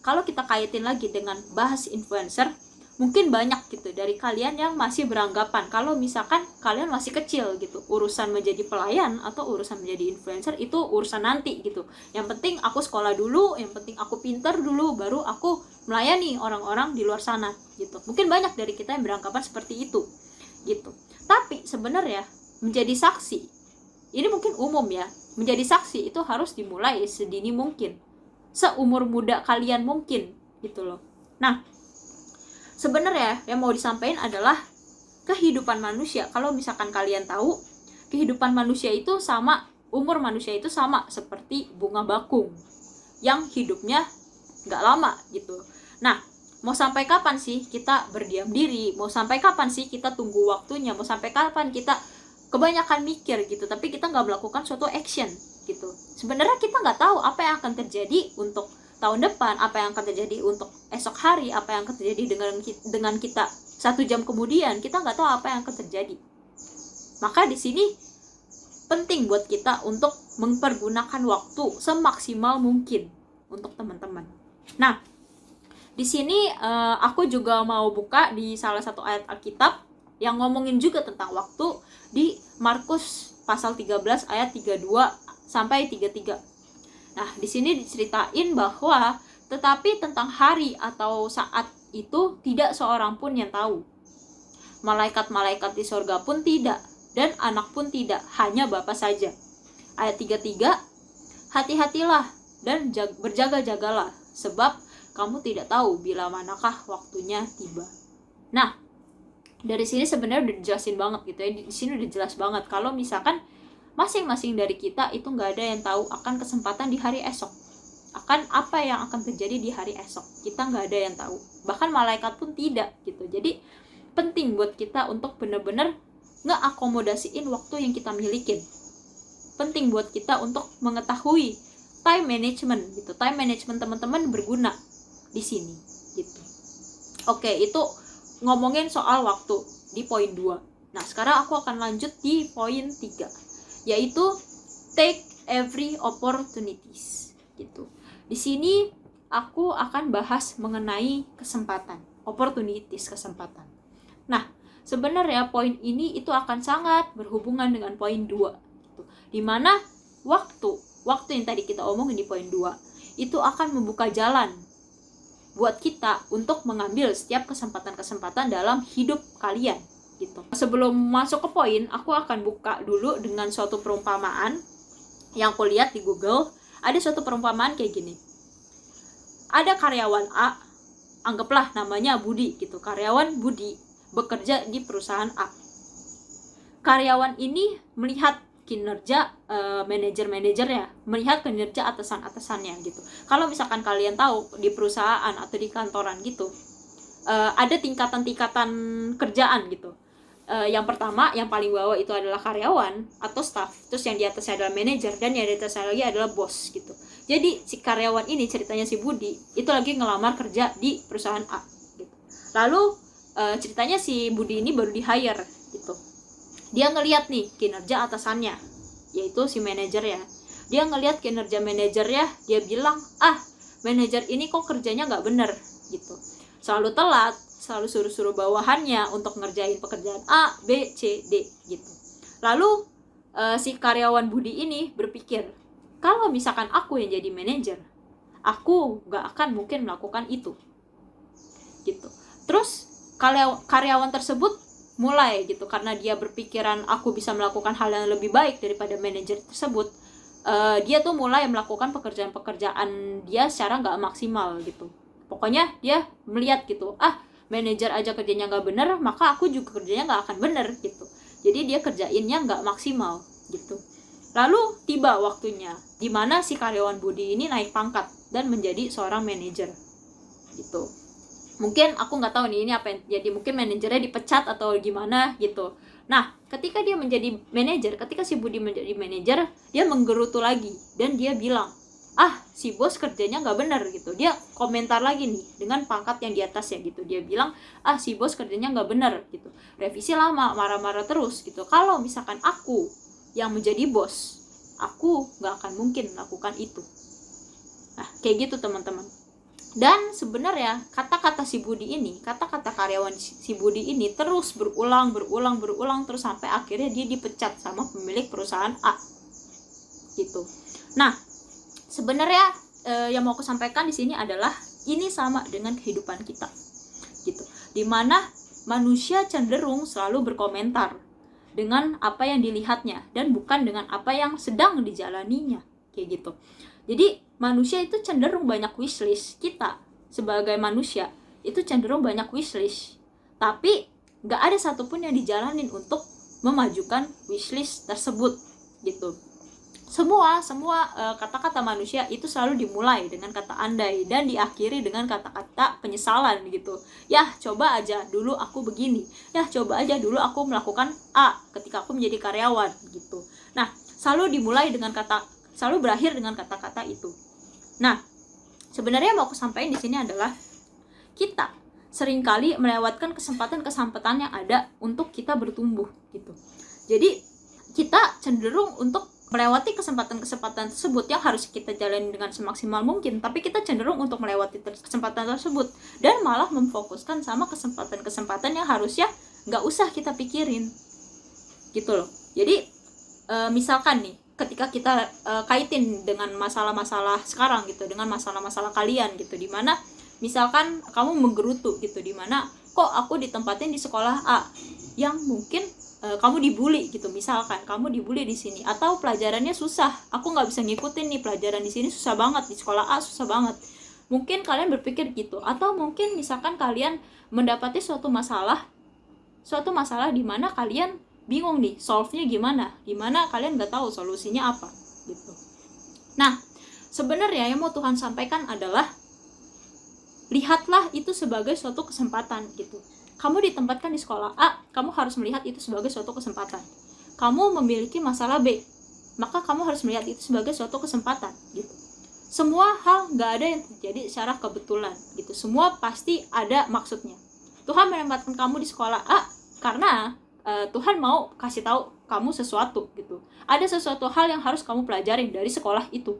kalau kita kaitin lagi dengan bahas influencer, mungkin banyak gitu dari kalian yang masih beranggapan kalau misalkan kalian masih kecil gitu, urusan menjadi pelayan atau urusan menjadi influencer itu urusan nanti gitu. Yang penting aku sekolah dulu, yang penting aku pintar dulu, baru aku melayani orang-orang di luar sana gitu. Mungkin banyak dari kita yang beranggapan seperti itu gitu. Tapi sebenarnya menjadi saksi, ini mungkin umum ya, menjadi saksi itu harus dimulai sedini mungkin, seumur muda kalian mungkin gitu loh. Nah, sebenarnya yang mau disampaikan adalah kehidupan manusia. Kalau misalkan kalian tahu, kehidupan manusia itu sama, umur manusia itu sama seperti bunga bakung yang hidupnya nggak lama gitu. Nah, mau sampai kapan sih kita berdiam diri? Mau sampai kapan sih kita tunggu waktunya? Mau sampai kapan kita kebanyakan mikir gitu, tapi kita nggak melakukan suatu action gitu? Sebenarnya kita nggak tahu apa yang akan terjadi untuk tahun depan, apa yang akan terjadi untuk esok hari, apa yang akan terjadi dengan kita 1 jam kemudian. Kita nggak tahu apa yang akan terjadi. Maka di sini penting buat kita untuk mempergunakan waktu semaksimal mungkin untuk teman-teman. Nah, di sini aku juga mau buka di salah satu ayat Alkitab yang ngomongin juga tentang waktu, di Markus pasal 13 ayat 32 sampai 33. Nah, di sini diceritain bahwa tetapi tentang hari atau saat itu tidak seorang pun yang tahu. Malaikat-malaikat di sorga pun tidak, dan anak pun tidak, hanya Bapa saja. Ayat 33, hati-hatilah dan berjaga-jagalah, sebab kamu tidak tahu bila manakah waktunya tiba. Nah, dari sini sebenarnya udah dijelasin banget gitu ya. Di sini udah jelas banget kalau misalkan masing-masing dari kita itu nggak ada yang tahu akan kesempatan di hari esok, akan apa yang akan terjadi di hari esok. Kita nggak ada yang tahu, bahkan malaikat pun tidak gitu. Jadi penting buat kita untuk benar-benar ngeakomodasiin waktu yang kita milikin. Penting buat kita untuk mengetahui time management gitu. Time management teman-teman berguna di sini gitu. Oke, itu ngomongin soal waktu di poin 2. Nah, sekarang aku akan lanjut di poin 3, yaitu take every opportunities gitu. Di sini aku akan bahas mengenai kesempatan, opportunities, kesempatan. Nah, sebenarnya poin ini itu akan sangat berhubungan dengan poin 2 gitu. Dimana waktu yang tadi kita omongin di poin 2 itu akan membuka jalan buat kita untuk mengambil setiap kesempatan-kesempatan dalam hidup kalian gitu. Sebelum masuk ke poin, aku akan buka dulu dengan suatu perumpamaan yang aku lihat di Google. Ada suatu perumpamaan kayak gini. Ada karyawan A, anggaplah namanya Budi gitu. Karyawan Budi bekerja di perusahaan A. Karyawan ini melihat kinerja manajer-manajernya, melihat kinerja atasan-atasannya gitu. Kalau misalkan kalian tahu di perusahaan atau di kantoran gitu, ada tingkatan-tingkatan kerjaan gitu. Yang pertama, yang paling bawah itu adalah karyawan atau staff, terus yang di atasnya adalah manajer, dan yang di atasnya lagi adalah bos gitu. Jadi si karyawan ini, ceritanya si Budi itu lagi ngelamar kerja di perusahaan A gitu. Lalu ceritanya si Budi ini baru di hire gitu. Dia ngelihat nih kinerja atasannya, yaitu si manajer ya. Dia ngelihat kinerja manajernya, dia bilang, manajer ini kok kerjanya nggak bener gitu. Selalu telat, selalu suruh-suruh bawahannya untuk ngerjain pekerjaan A, B, C, D gitu. Lalu si karyawan Budi ini berpikir, kalau misalkan aku yang jadi manajer, aku nggak akan mungkin melakukan itu gitu. Terus karyawan tersebut mulai gitu, karena dia berpikiran aku bisa melakukan hal yang lebih baik daripada manajer tersebut, dia tuh mulai melakukan pekerjaan-pekerjaan dia secara nggak maksimal gitu. Pokoknya dia melihat gitu, manajer aja kerjanya nggak bener, maka aku juga kerjanya nggak akan bener gitu. Jadi dia kerjainnya nggak maksimal gitu. Lalu tiba waktunya dimana si karyawan Budi ini naik pangkat dan menjadi seorang manajer gitu. Mungkin aku nggak tahu nih ini apa yang jadi, mungkin manajernya dipecat atau gimana gitu. Nah, ketika dia menjadi manajer, ketika si Budi menjadi manajer, dia menggerutu lagi dan dia bilang, si bos kerjanya nggak benar gitu. Dia komentar lagi nih dengan pangkat yang di atas ya gitu. Dia bilang, si bos kerjanya nggak benar gitu. Revisi lama, marah-marah terus gitu. Kalau misalkan aku yang menjadi bos, aku nggak akan mungkin melakukan itu. Nah, kayak gitu teman-teman. Dan sebenarnya kata-kata si Budi ini, kata-kata karyawan si Budi ini terus berulang terus sampai akhirnya dia dipecat sama pemilik perusahaan A gitu. Nah, sebenarnya yang mau aku sampaikan di sini adalah ini sama dengan kehidupan kita gitu. Dimana manusia cenderung selalu berkomentar dengan apa yang dilihatnya dan bukan dengan apa yang sedang dijalaninya kayak gitu. Jadi manusia itu cenderung banyak wishlist. Kita sebagai manusia itu cenderung banyak wishlist, tapi nggak ada satupun yang dijalanin untuk memajukan wishlist tersebut gitu. Semua kata-kata manusia itu selalu dimulai dengan kata andai dan diakhiri dengan kata-kata penyesalan gitu. Ya coba aja dulu aku begini, ya coba aja dulu aku melakukan A ketika aku menjadi karyawan gitu. Nah, selalu berakhir dengan kata-kata itu. Nah, sebenarnya mau aku sampaikan di sini adalah kita seringkali melewatkan kesempatan-kesempatan yang ada untuk kita bertumbuh gitu. Jadi kita cenderung untuk melewati kesempatan-kesempatan tersebut yang harus kita jalani dengan semaksimal mungkin, tapi kita cenderung untuk melewati kesempatan tersebut dan malah memfokuskan sama kesempatan-kesempatan yang harusnya nggak usah kita pikirin gitu loh. Jadi misalkan nih, ketika kita kaitin dengan masalah-masalah sekarang gitu, dengan masalah-masalah kalian gitu, dimana misalkan kamu menggerutu gitu, dimana kok aku ditempatin di sekolah A yang mungkin kamu dibully gitu, misalkan kamu dibully di sini, atau pelajarannya susah, aku nggak bisa ngikutin nih, pelajaran di sini susah banget, di sekolah A susah banget. Mungkin kalian berpikir gitu, atau mungkin misalkan kalian mendapati suatu masalah di mana kalian bingung nih solve-nya gimana kalian nggak tahu solusinya apa gitu. Nah, sebenarnya yang mau Tuhan sampaikan adalah lihatlah itu sebagai suatu kesempatan gitu. Kamu ditempatkan di sekolah A, kamu harus melihat itu sebagai suatu kesempatan. Kamu memiliki masalah B, maka kamu harus melihat itu sebagai suatu kesempatan gitu. Semua hal nggak ada yang terjadi secara kebetulan gitu. Semua pasti ada maksudnya. Tuhan menempatkan kamu di sekolah A karena Tuhan mau kasih tahu kamu sesuatu gitu. Ada sesuatu hal yang harus kamu pelajarin dari sekolah itu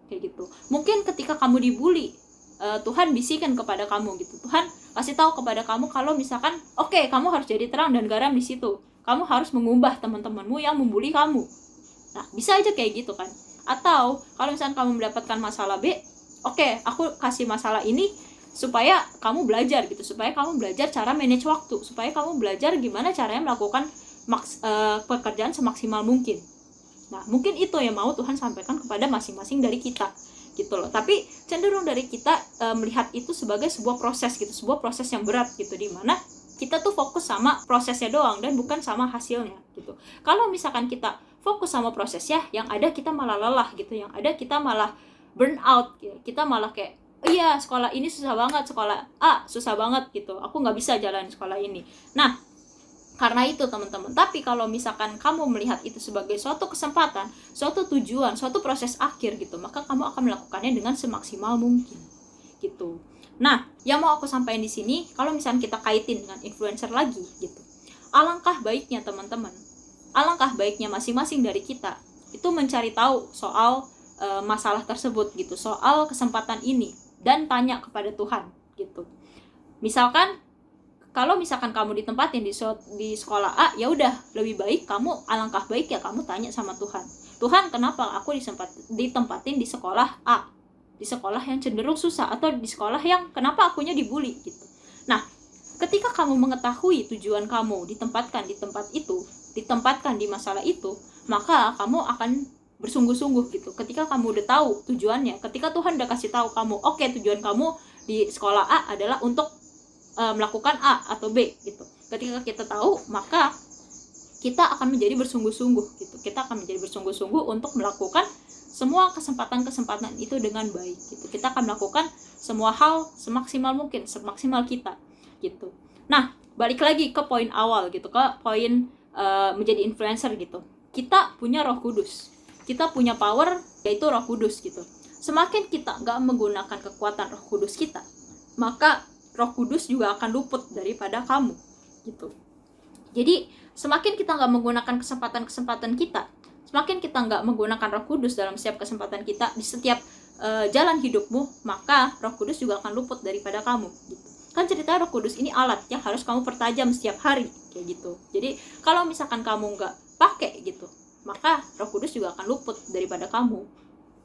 kayak gitu. Mungkin ketika kamu dibully, Tuhan bisikan kepada kamu gitu. Tuhan kasih tahu kepada kamu kalau misalkan oke, kamu harus jadi terang dan garam di situ. Kamu harus mengubah teman-temanmu yang membuli kamu. Nah, bisa aja kayak gitu kan. Atau kalau misalkan kamu mendapatkan masalah B, oke, aku kasih masalah ini supaya kamu belajar gitu, supaya kamu belajar cara manage waktu, supaya kamu belajar gimana caranya melakukan pekerjaan semaksimal mungkin. Nah, mungkin itu yang mau Tuhan sampaikan kepada masing-masing dari kita gitu loh. Tapi cenderung dari kita melihat itu sebagai sebuah proses gitu, sebuah proses yang berat gitu, dimana kita tuh fokus sama prosesnya doang dan bukan sama hasilnya gitu. Kalau misalkan kita fokus sama prosesnya, yang ada kita malah lelah gitu, yang ada kita malah burn out gitu. Kita malah kayak iya, sekolah ini susah banget, sekolah A susah banget gitu, aku nggak bisa jalan sekolah ini. Nah, karena itu teman-teman, tapi kalau misalkan kamu melihat itu sebagai suatu kesempatan, suatu tujuan, suatu proses akhir gitu, maka kamu akan melakukannya dengan semaksimal mungkin gitu. Nah, yang mau aku sampaikan di sini, kalau misalkan kita kaitin dengan influencer lagi gitu, alangkah baiknya teman-teman, alangkah baiknya masing-masing dari kita itu mencari tahu soal masalah tersebut gitu, soal kesempatan ini, dan tanya kepada Tuhan gitu. Misalkan kalau misalkan kamu ditempatin di sekolah A, ya udah, lebih baik kamu, alangkah baik ya kamu tanya sama Tuhan. Tuhan, kenapa aku ditempatin di sekolah A? Di sekolah yang cenderung susah, atau di sekolah yang kenapa akunya dibully gitu. Nah, ketika kamu mengetahui tujuan kamu ditempatkan di tempat itu, ditempatkan di masalah itu, maka kamu akan bersungguh-sungguh gitu. Ketika kamu udah tahu tujuannya, ketika Tuhan udah kasih tahu kamu, oke, tujuan kamu di sekolah A adalah untuk melakukan A atau B gitu. Ketika kita tahu, maka kita akan menjadi bersungguh-sungguh gitu. Kita akan menjadi bersungguh-sungguh untuk melakukan semua kesempatan-kesempatan itu dengan baik gitu. Kita akan melakukan semua hal semaksimal mungkin, semaksimal kita gitu. Nah, balik lagi ke poin awal gitu, ke poin menjadi influencer gitu. Kita punya Roh Kudus, kita punya power, yaitu Roh Kudus gitu. Semakin kita nggak menggunakan kekuatan Roh Kudus kita, maka Roh Kudus juga akan luput daripada kamu gitu. Jadi semakin kita nggak menggunakan kesempatan-kesempatan kita, semakin kita nggak menggunakan Roh Kudus dalam setiap kesempatan kita di setiap jalan hidupmu, maka Roh Kudus juga akan luput daripada kamu gitu. Kan ceritanya Roh Kudus ini alat yang harus kamu pertajam setiap hari kayak gitu. Jadi kalau misalkan kamu nggak pakai gitu, maka Roh Kudus juga akan luput daripada kamu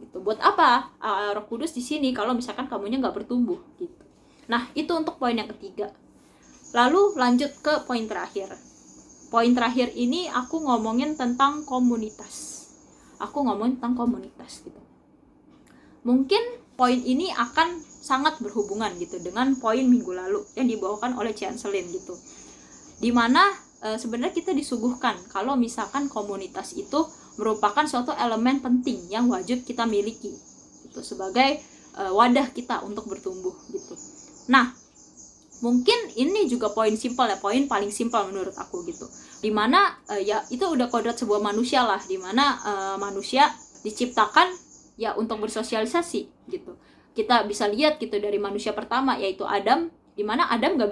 gitu. Buat apa Roh Kudus di sini kalau misalkan kamunya nggak bertumbuh gitu. Nah, itu untuk poin yang ketiga. Lalu lanjut ke poin terakhir. Poin terakhir ini aku ngomongin tentang komunitas. Gitu. Mungkin poin ini akan sangat berhubungan gitu dengan poin minggu lalu yang dibawakan oleh Cian Selin gitu. Dimana sebenarnya kita disuguhkan kalau misalkan komunitas itu merupakan suatu elemen penting yang wajib kita miliki itu sebagai wadah kita untuk bertumbuh gitu. Nah, mungkin ini juga poin simpel ya, poin paling simpel menurut aku gitu. Dimana ya itu udah kodrat sebuah manusia lah, dimana manusia diciptakan ya untuk bersosialisasi gitu. Kita bisa lihat gitu dari manusia pertama yaitu Adam, dimana Adam nggak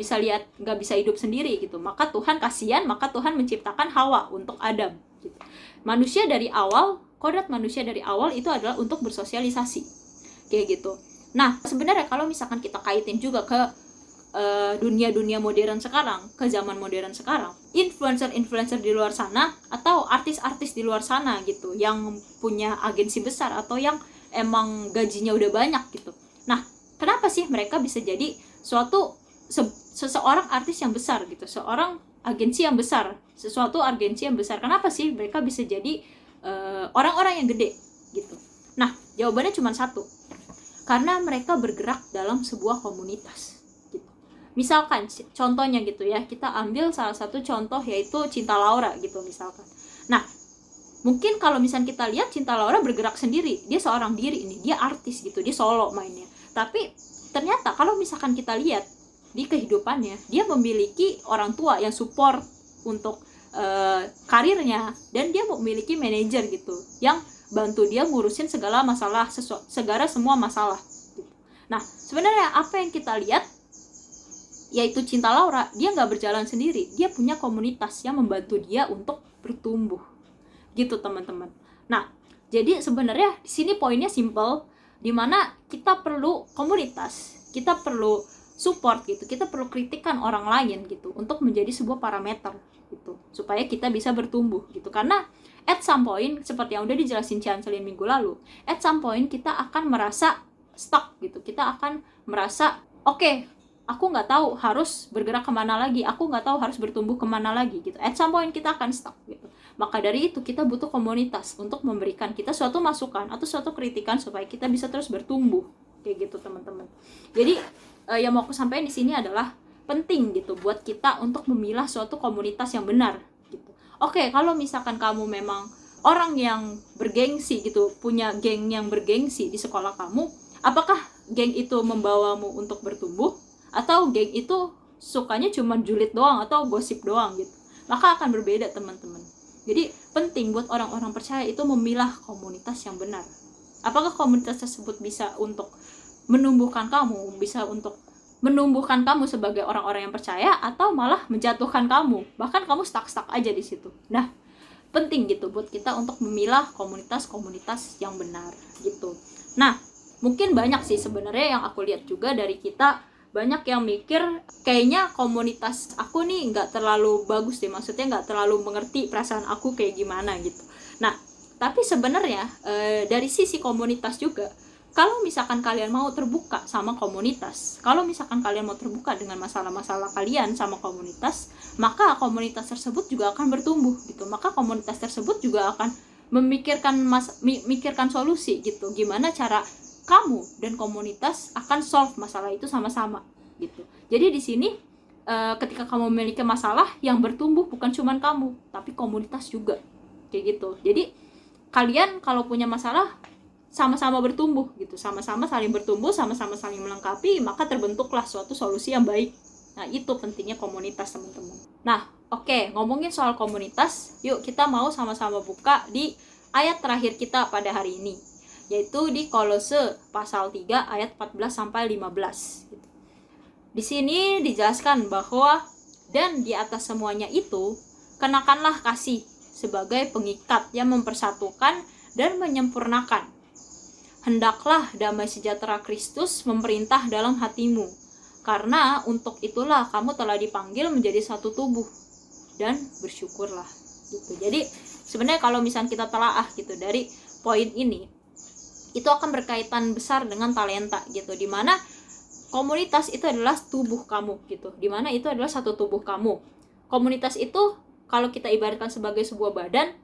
bisa hidup sendiri gitu. Maka Tuhan kasihan, maka Tuhan menciptakan Hawa untuk Adam gitu. Manusia dari awal, kodrat manusia dari awal itu adalah untuk bersosialisasi kayak gitu. Nah, sebenarnya kalau misalkan kita kaitin juga ke dunia modern sekarang, ke zaman modern sekarang, influencer di luar sana atau artis-artis di luar sana gitu yang punya agensi besar atau yang emang gajinya udah banyak gitu. Nah, kenapa sih mereka bisa jadi seseorang artis yang besar gitu, seorang agensi yang besar, kenapa sih mereka bisa jadi orang-orang yang gede gitu? Nah, jawabannya cuma satu, karena mereka bergerak dalam sebuah komunitas gitu. Misalkan contohnya gitu ya, kita ambil salah satu contoh yaitu Cinta Laura gitu misalkan. Nah, mungkin kalau misalnya kita lihat Cinta Laura bergerak sendiri, dia seorang diri ini, dia artis gitu, dia solo mainnya. Tapi ternyata kalau misalkan kita lihat di kehidupannya, dia memiliki orang tua yang support untuk karirnya, dan dia memiliki manajer gitu yang bantu dia ngurusin segala semua masalah gitu. Nah, sebenarnya apa yang kita lihat yaitu Cinta Laura, dia nggak berjalan sendiri, dia punya komunitas yang membantu dia untuk bertumbuh gitu teman-teman. Nah, jadi sebenarnya di sini poinnya simple, dimana kita perlu komunitas, kita perlu support gitu, kita perlu kritikan orang lain gitu untuk menjadi sebuah parameter gitu supaya kita bisa bertumbuh gitu. Karena at some point, seperti yang udah dijelasin Cian Selin minggu lalu, at some point kita akan merasa stuck gitu, kita akan merasa oke, aku nggak tahu harus bergerak kemana lagi, aku nggak tahu harus bertumbuh kemana lagi gitu. At some point kita akan stuck gitu. Maka dari itu kita butuh komunitas untuk memberikan kita suatu masukan atau suatu kritikan supaya kita bisa terus bertumbuh kayak gitu teman-teman. Jadi yang mau aku sampaikan di sini adalah penting gitu buat kita untuk memilah suatu komunitas yang benar gitu. Oke, kalau misalkan kamu memang orang yang bergengsi gitu, punya geng yang bergengsi di sekolah kamu, apakah geng itu membawamu untuk bertumbuh atau geng itu sukanya cuma julid doang atau gosip doang gitu? Maka akan berbeda teman-teman. Jadi penting buat orang-orang percaya itu memilah komunitas yang benar. Apakah komunitas tersebut bisa untuk menumbuhkan kamu, bisa untuk menumbuhkan kamu sebagai orang-orang yang percaya, atau malah menjatuhkan kamu, bahkan kamu stuck aja di situ. Nah, penting gitu buat kita untuk memilah komunitas-komunitas yang benar gitu. Nah, mungkin banyak sih sebenarnya yang aku lihat juga dari kita, banyak yang mikir kayaknya komunitas aku nih nggak terlalu bagus deh, maksudnya nggak terlalu mengerti perasaan aku kayak gimana gitu. Nah, tapi sebenarnya dari sisi komunitas juga, kalau misalkan kalian mau terbuka sama komunitas, kalau misalkan kalian mau terbuka dengan masalah-masalah kalian sama komunitas, maka komunitas tersebut juga akan bertumbuh gitu. Maka komunitas tersebut juga akan memikirkan solusi gitu, gimana cara kamu dan komunitas akan solve masalah itu sama-sama gitu. Jadi di sini ketika kamu memiliki masalah, yang bertumbuh bukan cuma kamu, tapi komunitas juga kayak gitu. Jadi kalian kalau punya masalah, sama-sama bertumbuh gitu, sama-sama saling bertumbuh, sama-sama saling melengkapi, maka terbentuklah suatu solusi yang baik. Nah, itu pentingnya komunitas, teman-teman. Nah, oke, ngomongin soal komunitas, yuk kita mau sama-sama buka di ayat terakhir kita pada hari ini, yaitu di Kolose pasal 3 ayat 14 sampai 15. Di sini dijelaskan bahwa dan di atas semuanya itu kenakanlah kasih sebagai pengikat yang mempersatukan dan menyempurnakan. Hendaklah damai sejahtera Kristus memerintah dalam hatimu, karena untuk itulah kamu telah dipanggil menjadi satu tubuh, dan bersyukurlah gitu. Jadi sebenarnya kalau misalnya kita telaah gitu dari poin ini, itu akan berkaitan besar dengan talenta gitu, dimana komunitas itu adalah tubuh kamu gitu, dimana itu adalah satu tubuh kamu. Komunitas itu kalau kita ibaratkan sebagai sebuah badan,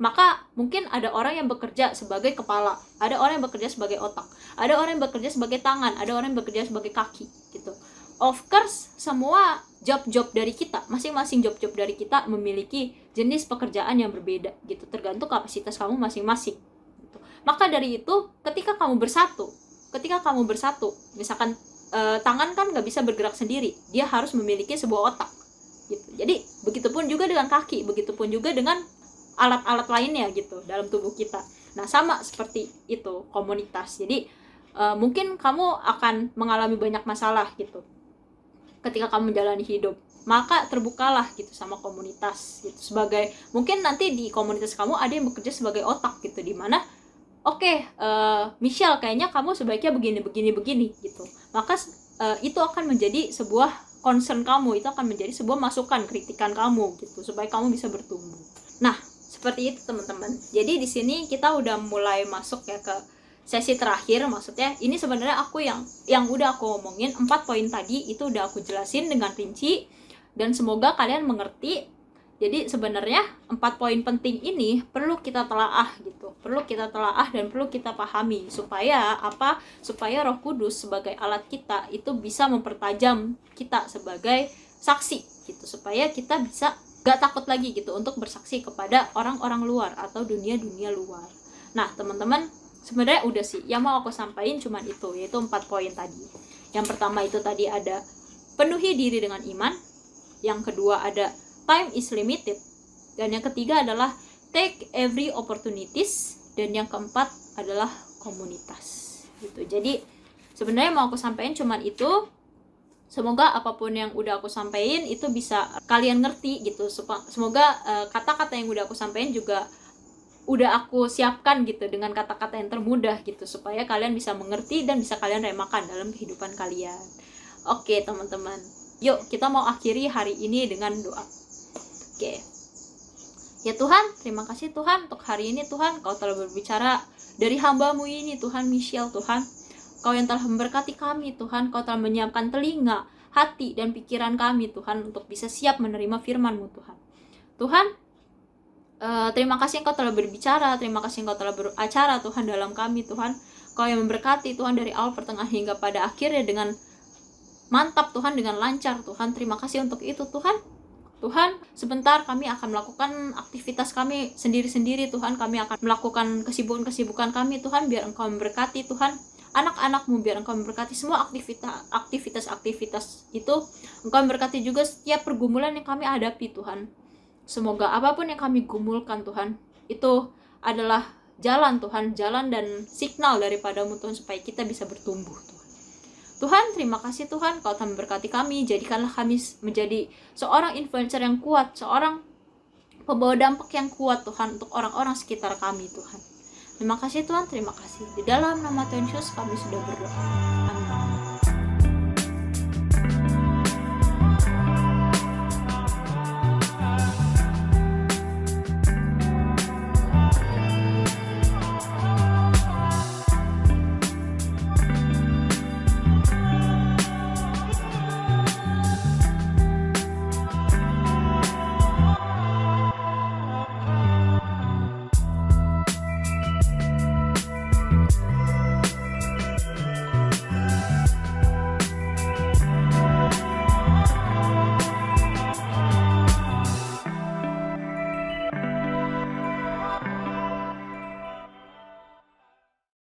maka mungkin ada orang yang bekerja sebagai kepala, ada orang yang bekerja sebagai otak, ada orang yang bekerja sebagai tangan, ada orang yang bekerja sebagai kaki gitu. Of course, semua job-job dari kita, masing-masing job-job dari kita memiliki jenis pekerjaan yang berbeda gitu, tergantung kapasitas kamu masing-masing gitu. Maka dari itu, ketika kamu bersatu, misalkan tangan kan nggak bisa bergerak sendiri, dia harus memiliki sebuah otak gitu. Jadi begitupun juga dengan kaki, begitupun juga dengan alat-alat lainnya gitu dalam tubuh kita. Nah, sama seperti itu komunitas. Jadi mungkin kamu akan mengalami banyak masalah gitu ketika kamu menjalani hidup, maka terbukalah gitu sama komunitas gitu. Sebagai mungkin nanti di komunitas kamu ada yang bekerja sebagai otak gitu, di mana Michelle, kayaknya kamu sebaiknya begini gitu. Maka itu akan menjadi sebuah concern kamu, itu akan menjadi sebuah masukan, kritikan kamu gitu, supaya kamu bisa bertumbuh. Nah, seperti itu teman-teman. Jadi di sini kita udah mulai masuk ya ke sesi terakhir. Maksudnya ini sebenarnya aku yang udah aku ngomongin 4 poin tadi itu udah aku jelasin dengan rinci, dan semoga kalian mengerti. Jadi sebenarnya 4 poin penting ini perlu kita telaah gitu, perlu kita telaah dan perlu kita pahami, supaya apa? Supaya Roh Kudus sebagai alat kita itu bisa mempertajam kita sebagai saksi gitu, supaya kita bisa gak takut lagi gitu untuk bersaksi kepada orang-orang luar atau dunia-dunia luar. Nah teman-teman, sebenarnya udah sih yang mau aku sampaikan cuman itu, yaitu 4 poin tadi. Yang pertama itu tadi ada penuhi diri dengan iman, yang kedua ada time is limited, dan yang ketiga adalah take every opportunities, dan yang keempat adalah komunitas gitu. Jadi sebenarnya mau aku sampaikan cuman itu. Semoga apapun yang udah aku sampaikan itu bisa kalian ngerti gitu. Semoga kata-kata yang udah aku sampaikan juga udah aku siapkan gitu dengan kata-kata yang termudah gitu, supaya kalian bisa mengerti dan bisa kalian remakan dalam kehidupan kalian. Oke teman-teman, yuk kita mau akhiri hari ini dengan doa. Oke. Ya Tuhan, terima kasih Tuhan untuk hari ini Tuhan, Kau telah berbicara dari hamba-Mu ini Tuhan, Michelle Tuhan. Kau yang telah memberkati kami Tuhan, Kau telah menyiapkan telinga, hati, dan pikiran kami Tuhan untuk bisa siap menerima firman-Mu Tuhan. Tuhan, terima kasih Engkau telah berbicara, terima kasih Engkau telah beracara Tuhan dalam kami Tuhan. Kau yang memberkati Tuhan dari awal, pertengahan, hingga pada akhirnya dengan mantap Tuhan, dengan lancar Tuhan. Terima kasih untuk itu Tuhan. Tuhan, sebentar kami akan melakukan aktivitas kami sendiri-sendiri Tuhan. Kami akan melakukan kesibukan-kesibukan kami Tuhan, biar Engkau memberkati Tuhan anak-anak-Mu, biar Engkau memberkati semua aktivitas itu. Engkau memberkati juga setiap pergumulan yang kami hadapi Tuhan. Semoga apapun yang kami gumulkan Tuhan, itu adalah jalan Tuhan, jalan dan signal daripada-Mu Tuhan, supaya kita bisa bertumbuh Tuhan. Tuhan, terima kasih Tuhan, Kau telah memberkati kami. Jadikanlah kami menjadi seorang influencer yang kuat, seorang pembawa dampak yang kuat Tuhan untuk orang-orang sekitar kami Tuhan. Terima kasih Tuhan, terima kasih. Di dalam nama Tuhan Yesus kami sudah berdoa. Amin.